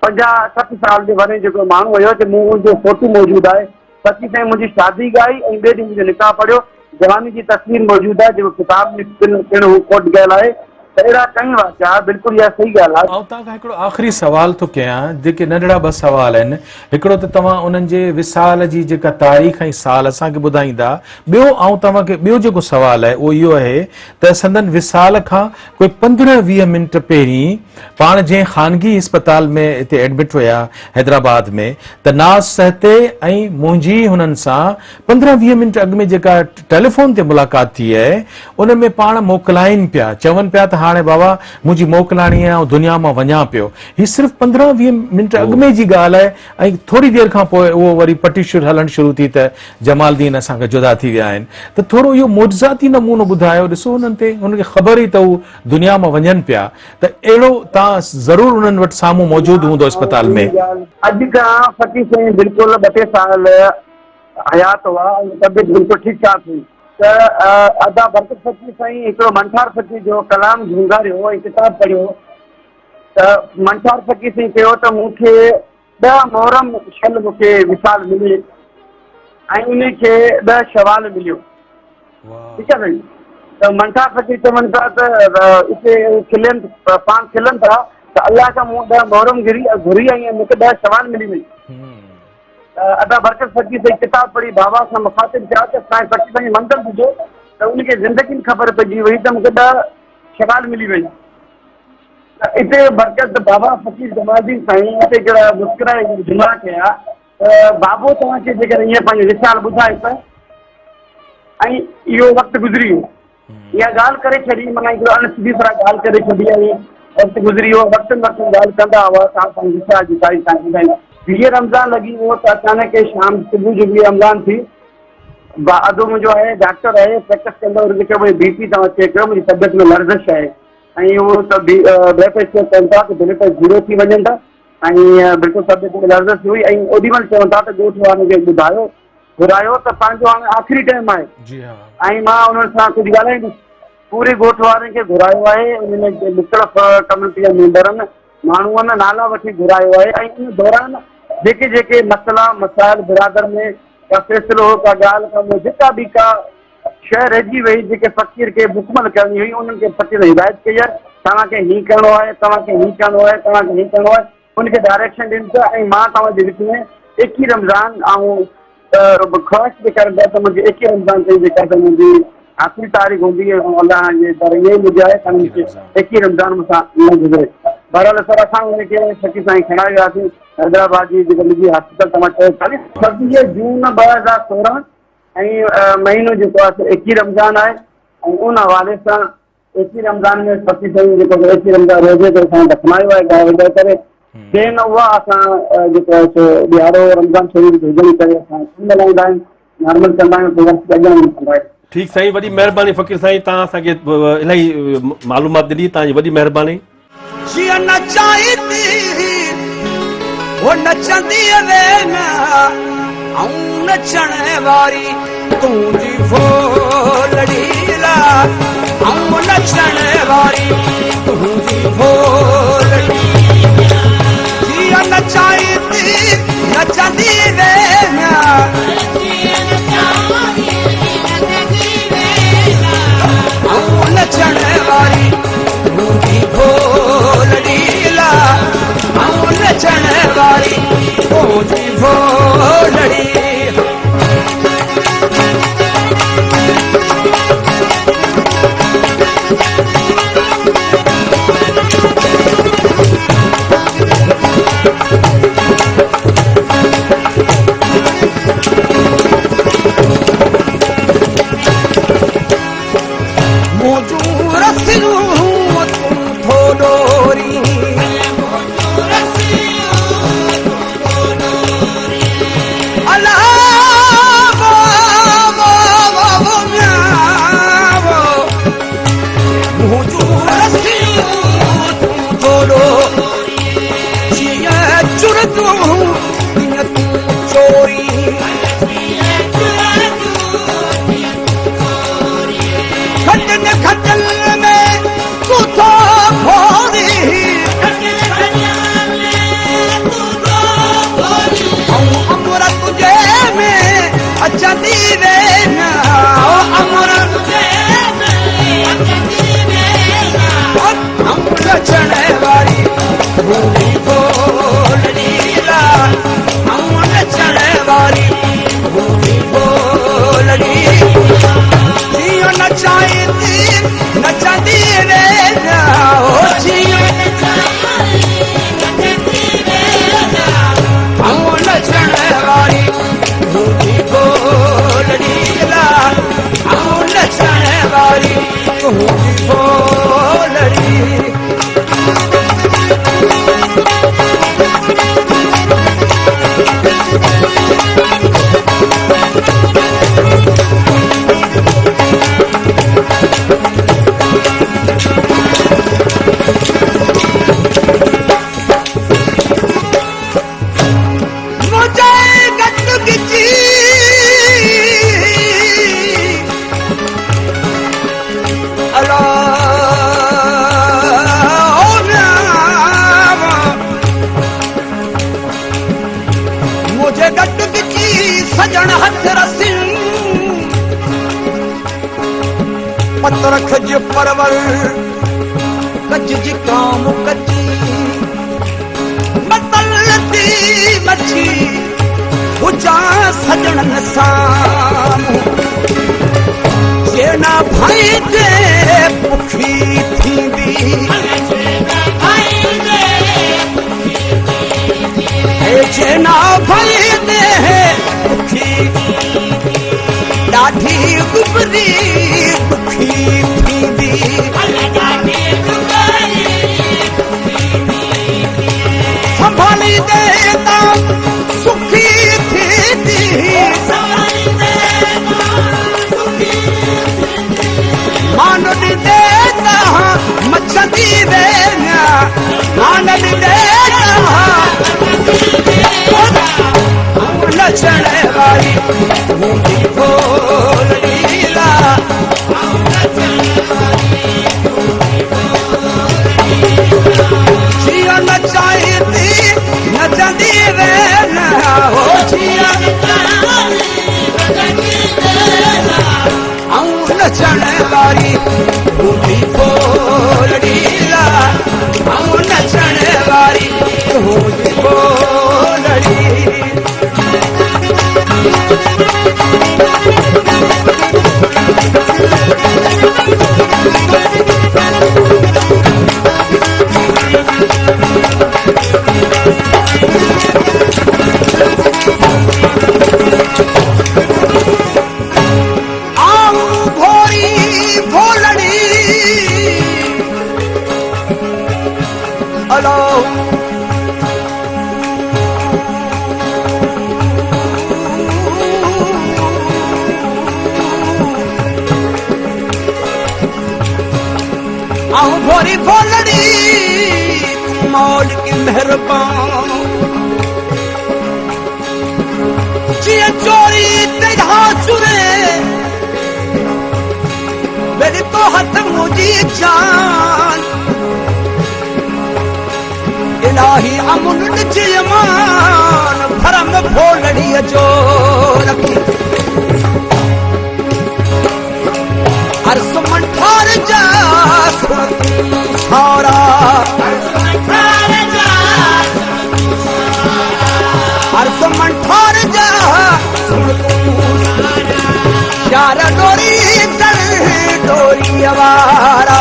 50-60 साल जे वरे जेको माण्हू हुयो त मूं जो फोटू मौजूदु आहे। फ़क़ीर साईं मुंहिंजी शादी ॻाई ऐं ॿिए ॾींहुं मुंहिंजो निकाह पढ़ियो, जवानी जी तस्वीर मौजूदु आहे जेको किताब में पिणु हू कोट कयल आहे। त अहिड़ा कई वाक़िया, बिल्कुलु इहा सही ॻाल्हि आहे। ऐं तव्हां खां हिकिड़ो आख़िरी सवाल थो कयां, जेके नंढड़ा 2 सवाल आहिनि। हिकिड़ो त तव्हां उन्हनि जे विसाल जी जेका तारीख़ ऐं साल असांखे ॿुधाईंदा। ॿियो ऐं तव्हांखे ॿियो जेको सवाल आहे उहो इहो आहे त संदन विसाल खां कोई 15-20 मिंट पहिरीं पाण जंहिं ख़ानगी अस्पताल में हिते एडमिट हुया हैदराबाद में, त नाज़ सहते ऐं मुंहिंजी हुननि सां 15-20 मिंट अॻु में जेका टेलीफोन ते मुलाक़ात थी आहे, उन में पाण मोकिलाइनि पिया, चवनि पिया त हाणे बाबा मुंहिंजी मोकिलाणी आहे ऐं दुनिया मां वञा पियो। ही सिर्फ़ 15-20 मिंट अॻु में जी ॻाल्हि आहे ऐं थोरी देरि खां पोइ उहो वरी पटिशन हलणु शुरू थी त जमालदीन असांखे जुदा थी विया आहिनि। त थोरो इहो मुआज़ाती नमूनो ॿुधायो, ॾिसो हुननि ते हुनखे ख़बर ई त हू दुनिया मां वञनि पिया, त अहिड़ो तव्हां ज़रूरु उन्हनि वटि साम्हूं मौजूदु हूंदो अस्पताल में। अॼु खां फ़क़ीर साईं बिल्कुलु 2-3 साल हयात हुआ, तबियत बिल्कुलु ठीकु ठाक हुई। त अदा बरकत फ़क़ीर साईं हिकिड़ो मंठार फ़क़ीर जो कलाम झुंगारियो ऐं किताबु पढ़ियो। त मंठार फ़क़ीर साईं चयो त मूंखे 10 मुहर्रम शल मूंखे विसाल मिली ऐं उनखे 10 शवाल मिलियो। ठीकु आहे साईं। त मंठार फ़क़ीर चवनि था त हिते खिलनि पाण खिलनि था त अलाह खां मूं 10 मुहर्रम घुरी आई ऐं मूंखे 10 शवाल मिली वई। अदा बरकत फ़क़ीर साईं किताब पढ़ी बाबा सां मुखातिब थिया त तव्हां फ़क़ीर साईं मंज़िल ॾिजो, त उनखे ज़िंदगी में ख़बर पइजी वई त मूंखे 10 शवाल मिली वई। त हिते बरकत बाबा फ़क़ीर जमालदीन साईं हिते हिकिड़ा मुस्कुराए जुमा कया त बाबो तव्हांखे जेकर ईअं पंहिंजो विशाल ॿुधाए त ऐं इहो वक़्तु गुज़री वियो। इहा ॻाल्हि करे छॾी, माना हिकिड़ो अनसिधी तरह ॻाल्हि करे छॾी आहे। वक़्तु गुज़री वियो, वक़्तु ॻाल्हि कंदा हुआ तव्हां विशाल जी तारीख़ तव्हांखे ॿुधाईंदा। 20 रमज़ान लॻी वियो त अचानक शाम सुबुह जो 20 रमज़ान थी। अधु मुंहिंजो आहे डॉक्टर आहे, चेकअप कंदो, हुनखे चयो भई BP तव्हां चेक कयो, मुंहिंजी तबियत में लर्ज़िश आहे ऐं उहो त ब्लड प्रेशर चवनि था त ब्लड प्रेशर 0 थी वञनि था ऐं बिल्कुलु तबियत में लर्ज़िश हुई ऐं ओॾी महिल चवनि था त ॻोठ वारनि खे ॿुधायो घुरायो त पंहिंजो हाणे आख़िरी टाइम आहे। ऐं मां उन्हनि सां कुझु ॻाल्हाईंदुसि। पूरे ॻोठ वारनि खे घुरायो आहे, उनमें मुख़्तलिफ़ कम्यूनिटी जा मेंबर आहिनि, माण्हू आहिनि, नाला वठी घुरायो आहे ऐं इन दौरान जेके जेके मसइला मसाइल बिरादर में का फ़ैसिलो का ॻाल्हि का जेका बि का शइ रहिजी वई जेके फ़क़ीर खे मुकमल करणी हुई उन्हनि खे फ़क़ीर हिदायत कई आहे तव्हांखे हीअं करिणो आहे, तव्हांखे हीअं करिणो आहे, तव्हांखे हीअं करिणो आहे, उनखे डायरेक्शन ॾिनी त ऐं मां तव्हांजे विच में 21 रमज़ान ऐं ख़्वाहिश बि करंदा त मुंहिंजी 21 रमज़ान ताईं जेका त मुंहिंजी आख़िरी तारीख़ हूंदी आहे अलाह जे दर इहे गुज़ारे त मूंखे 21 रमज़ान मूंसां न गुज़रे। बहरहाल सर असां उनखे फ़क़ीर साईं खणाए वियासीं हैदराबाद जी जेका निजी हॉस्पिटल तव्हां चयो 26 जून 2016 ऐं महीनो जेको आहे 21 रमज़ान आहे ऐं उन हवाले सां 21 रमज़ान में फ़क़ीर साईं जेको 21 रमज़ान रोज़े ते असां दफ़नायो आहे गांव वञी करे। जंहिं न उहा असां जेको आहे सो ॾियारो रमज़ान शरीफ़ हुजणी करे असां मल्हाईंदा आहियूं, नॉर्मल कंदा आहियूं, पोइ अॻियां कंदा आहियूं। ठीकु साईं, वॾी महिरबानी फ़क़ीर साईं, तव्हां असांखे इलाही मालूमात ॾिनी, तव्हांजी वॾी महिरबानी। जीअं नचाईंदी वो नचंदी वेना ऐं नचण वारी तुंहिंजी भोलड़ी ला ऐं नचण वारी तुंहिंजी भोलड़ी। जीअं नचाईंदी नचंदी वेना ऐं नचण वारी तुंहिंजी भोलड़ी ला ऐं नचण वारी तुंहिंजी भोलड़ी। Oh, पत रख जे परवर कज जी काम कजी मतलती मच्छी हुजा सजणन साम्हूं जेना भाई दे पुखी थींदी जेना भाई दे पुखी ॾाढी गुबरी दुखी थींदी संभाली दे त सुखी थींदी मान ॾींदे त मचंदी वेंदा मान ॾींदे नचण वारी मुंहिंजी ढोल लीला जिया नचाईंदी नचंदी वेंदा हो जिया नचण वारी मुंहिंजी ढोल लीला नचण वारी मुंहिंजी ढोल लीला भोरी भोलड़ी मौल की मेहरबान जिया चोरी तेरा चुरे मेरी तो हथ मुझी जान इलाही अमुन जयमान भरम भोलड़ी जो रखी हर सुमन ठार जा सारा हर सुमन ठार जा यार डोरी तर डोरी अवारा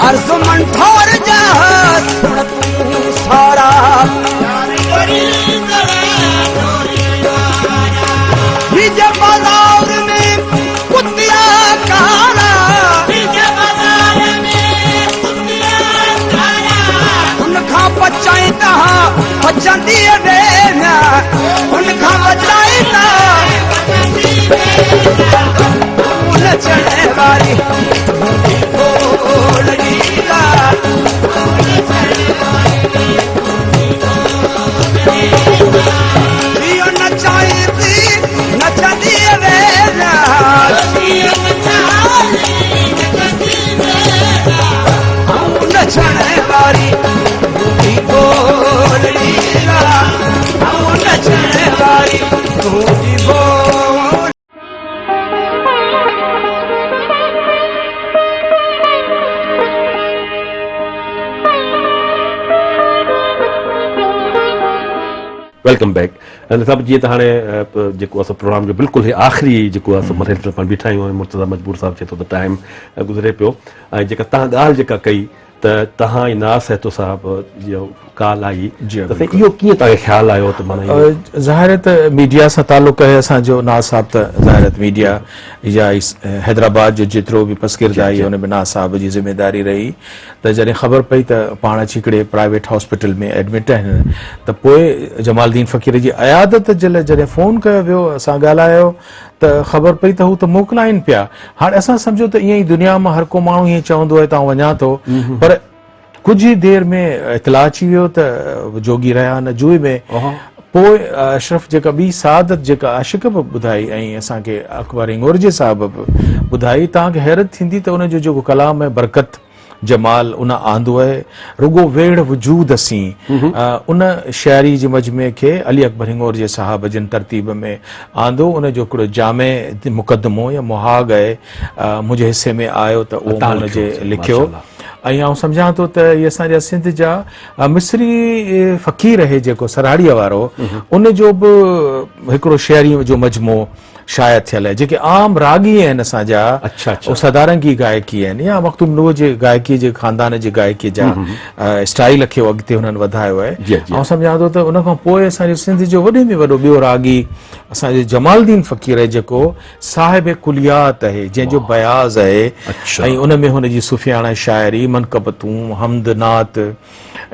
हर सुमन ठार जा सारा जब बाजार में कुतिया काला उनखा बचाई तहा बचंदी वेना उनखा बचाई ता नचण वारी ढोल लीला नचंदी वेला नचण वारी मुंहिंजी ढोल लीला नचण वारी मुंहिंजी ढोल वेलकम बैक साहब जी त हाणे जेको असां प्रोग्राम जो बिल्कुलु आख़िरी जेको आहे मथे पाण बीठा आहियूं मुर्तज़ा मजबूर साहब चए थो त टाइम गुज़रे पियो ऐं जेका तव्हां ॻाल्हि जेका कई त तव्हां ई नाज़ सहतो साहब जो काल आई त इहो कीअं तव्हांखे ख़्यालु आयो त माना ज़ाहिर है त मीडिया सां तालुक़ आहे असांजो नाज़ साहब त ज़ाहिर है मीडिया या हैदराबाद जो जेतिरो बि पसकिरद आई हुन में नाज़ साहब जी ज़िम्मेदारी रही त जॾहिं ख़बर पई त पाण अची हिकिड़े प्राइवेट हॉस्पिटल में एडमिट आहिनि त पोइ जमालदीन फ़क़ीर जी अयादत जे लाइ जॾहिं फ़ोन कयो वियो असां ॻाल्हायो त ख़बर पई त हू त मोकिलाइनि पिया हाणे असां सम्झो त ईअं ई दुनिया मां हर को माण्हू ईअं चवंदो आहे त वञा थो पर कुछ ही देर में इतला अची वियो त जोगी रहिया न जुए में पोइ अशरफ जेका ॿी सादत जेका आशिक बि ॿुधाई ऐं असांखे अकबर इंगोरजे साहब बि ॿुधाई तव्हांखे हैरत थींदी त उनजो जेको कलाम आहे बरकत जमाल उन आंदो है रुगो वेड़ वजूद असी उन शायरी जे मजमे के अली अकबर हिंगोर जे साहब जिन तरतीब में आंदो उन जो हिकिड़ो जामे मुक़दमो या मुहाग है मुझे हिस्से में आयो त उहो उन जे लिखियो ऐं आउं सम्झां थो त इहे असांजा सिंध जा मिस्री फ़क़ीर है जेको सराड़ीअ वारो उन जो बि हिकिड़ो शायरी जो मजमो शायद थियल है जेके आम रागी आहिनि असांजा वो सदारंगी गायकी आहिनि या मखदूम नूह जे गायकी जे खानदान जे गायकी जा स्टाइल खे अॻिते हुननि वधायो आहे ऐं सम्झां थो त उन खां पोइ असांजे सिंध जो वॾे में वॾो ॿियो रागी असांजे जमालदीन फ़क़ीर आहे जेको साहिब कुलियात आहे जंहिंजो बयाज़ आहे ऐं उन में हुनजी सुफ़ियाना शाइरी मनक़बतूं हमद नात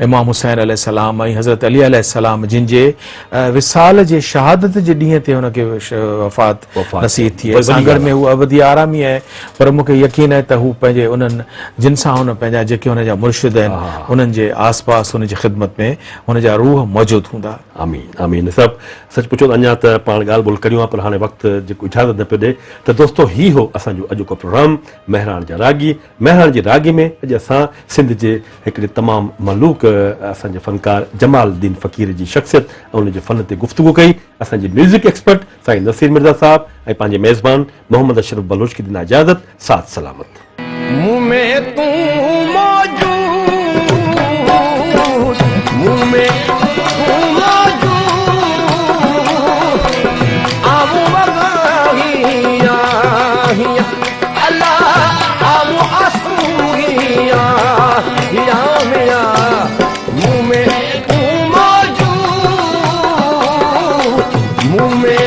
इमाम हुसैन अलैहिस्सलाम ऐं हज़रत अली अलैहिस्सलाम जिन जे विसाल जे शहादत जे ॾींहं ते हुनखे वफ़ात नसीब थी आहे सागर में हू अबदी आरामी आहे पर मूंखे यकीन आहे त हू पंहिंजे उन्हनि जिन सां हुन पंहिंजा जेके हुनजा मुर्शिद आहिनि उन्हनि जे आस पास हुनजी ख़िदमत में हुनजा रूह मौजूदु हूंदा आमीन आमीन सभु सच पुछो अञा त पाण ॻाल्हि ॿोल करियूं पर हाणे वक़्तु जेको इजाज़त न पियो ॾे त दोस्तो ही हो असांजो अॼु को प्रोग्राम महराण जा रागी महराण जी रागी में अॼु असां सिंध जे हिकिड़े तमामु मलूक असांजे फनकार जमालदीन फ़क़ीर जी शख़्सियत ऐं उनजे फ़न ते गुफ़्तगू कई असांजे म्यूज़िक एक्सपर्ट साईं नसीर मिर्ज़ा साहब ऐं पंहिंजे मेज़बान मोहम्मद अशरफ बलोच खे ॾिना इजाज़त साथ सलामत मुँह में तू मौजूद मुँह में तू मौजूद आमू वगाहिया अल्लाह आमू आसूहिया या मिया मुँह में तू मौजूद मुँह में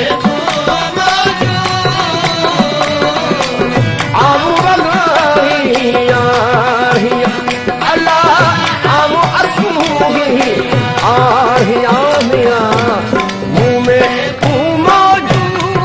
आमू वगाहिया अल्लाह आमू आसूहिया मिया मुँह में तू मौजूद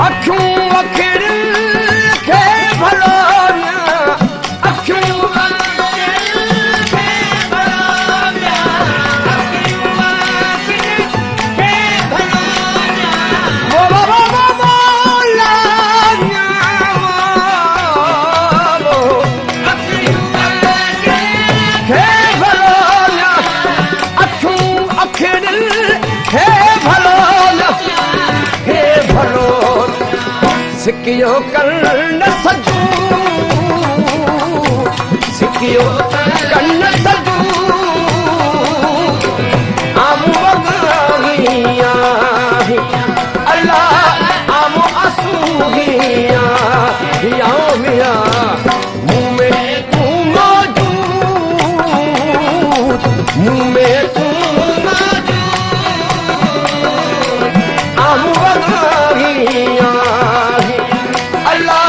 अखियूं अखिड़ियुनि खे भलाया अखियूं अखिड़ियुनि खे भलाया अखियूं अखिड़ियुनि खे भलाया वो लाया वो अखियूं अखिड़ियुनि खे भलाया अखियूं अखिड़ियुनि खे भलाया हे भलो सिकियो कर्ण सजू सिकियो कर्ण सजू आमू वगाहिया अल्लाह आमू आसूहिया या मिया मुँह में तू मौजूद मुँह में तू मौजूद आमू वगाहिया अल्लाह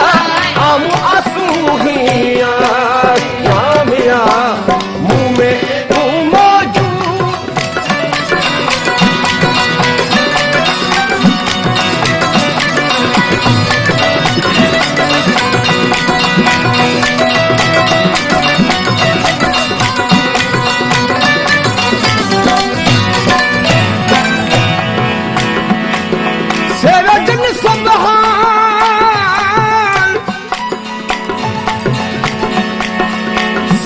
आमू आसूहिया या मिया मुँह में तू मौजूद सेवजन सुबहान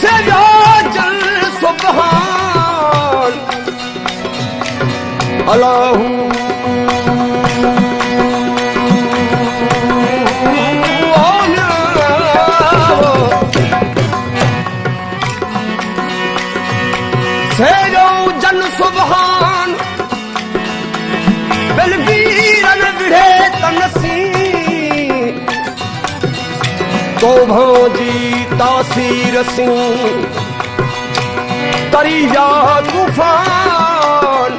सेवजन सुबहान अल्लाहू सेवजन सुबहान बलवीरन विढ़े तनसी तोभां जी तासीर सी तरिया तूफान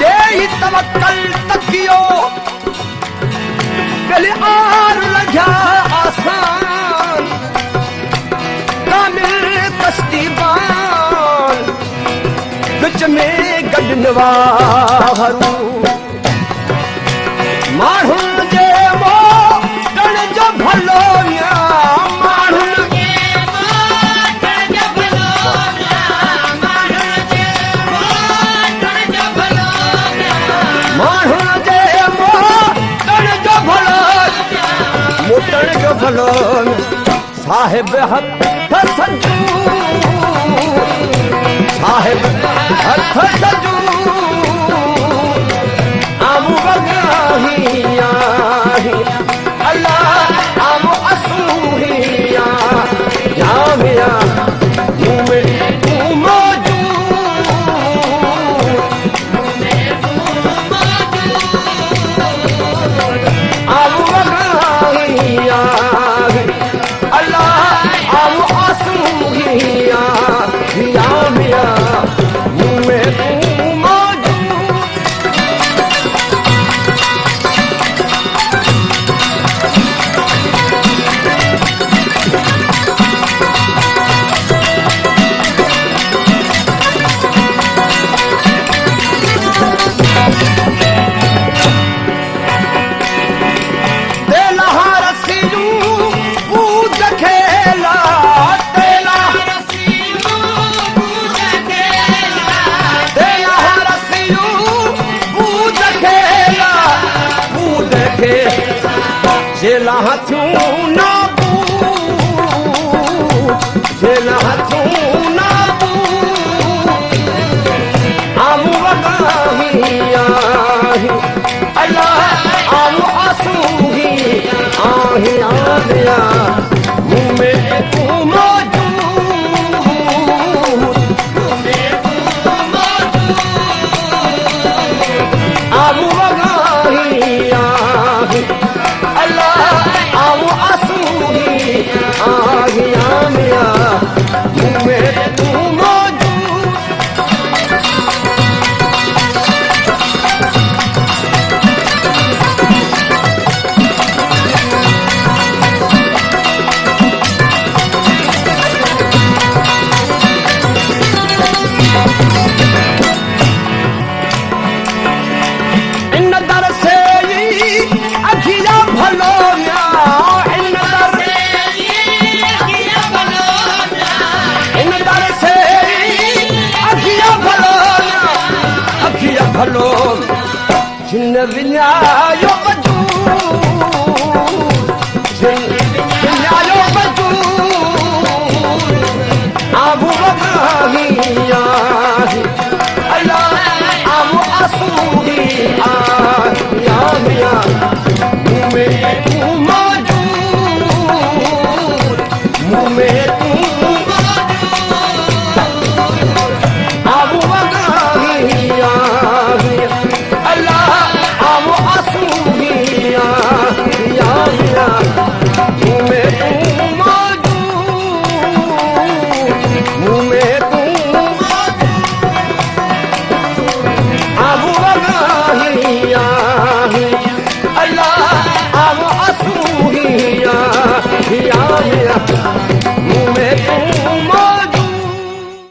दे तवक्कल तकियो गले आर लगा आसान कामिल कश्तीबान विच में गॾु वारू माण्हुनि जे मोटण जो भलो साहिब हथ सजू साहिब हथ सजू आम वगाहिया अल्लाह आम असूहिया जामिया मुमें तू मौजूद आम वगाहिया अल्लाह आम असूहिया जामिया मुमें तू मौजूद जेला हथूं ना जेला हथूं ना आम वगाहिया अल्लाह आम आसूही आही आलिया मुमें तू मौजूद आम वगाहिया अल्लाह आम आसूही आहिया मिया मुमें तू मौजूद इन दर से अखिया भलो इन दर से अखिया भलो जिन विञायो वजूद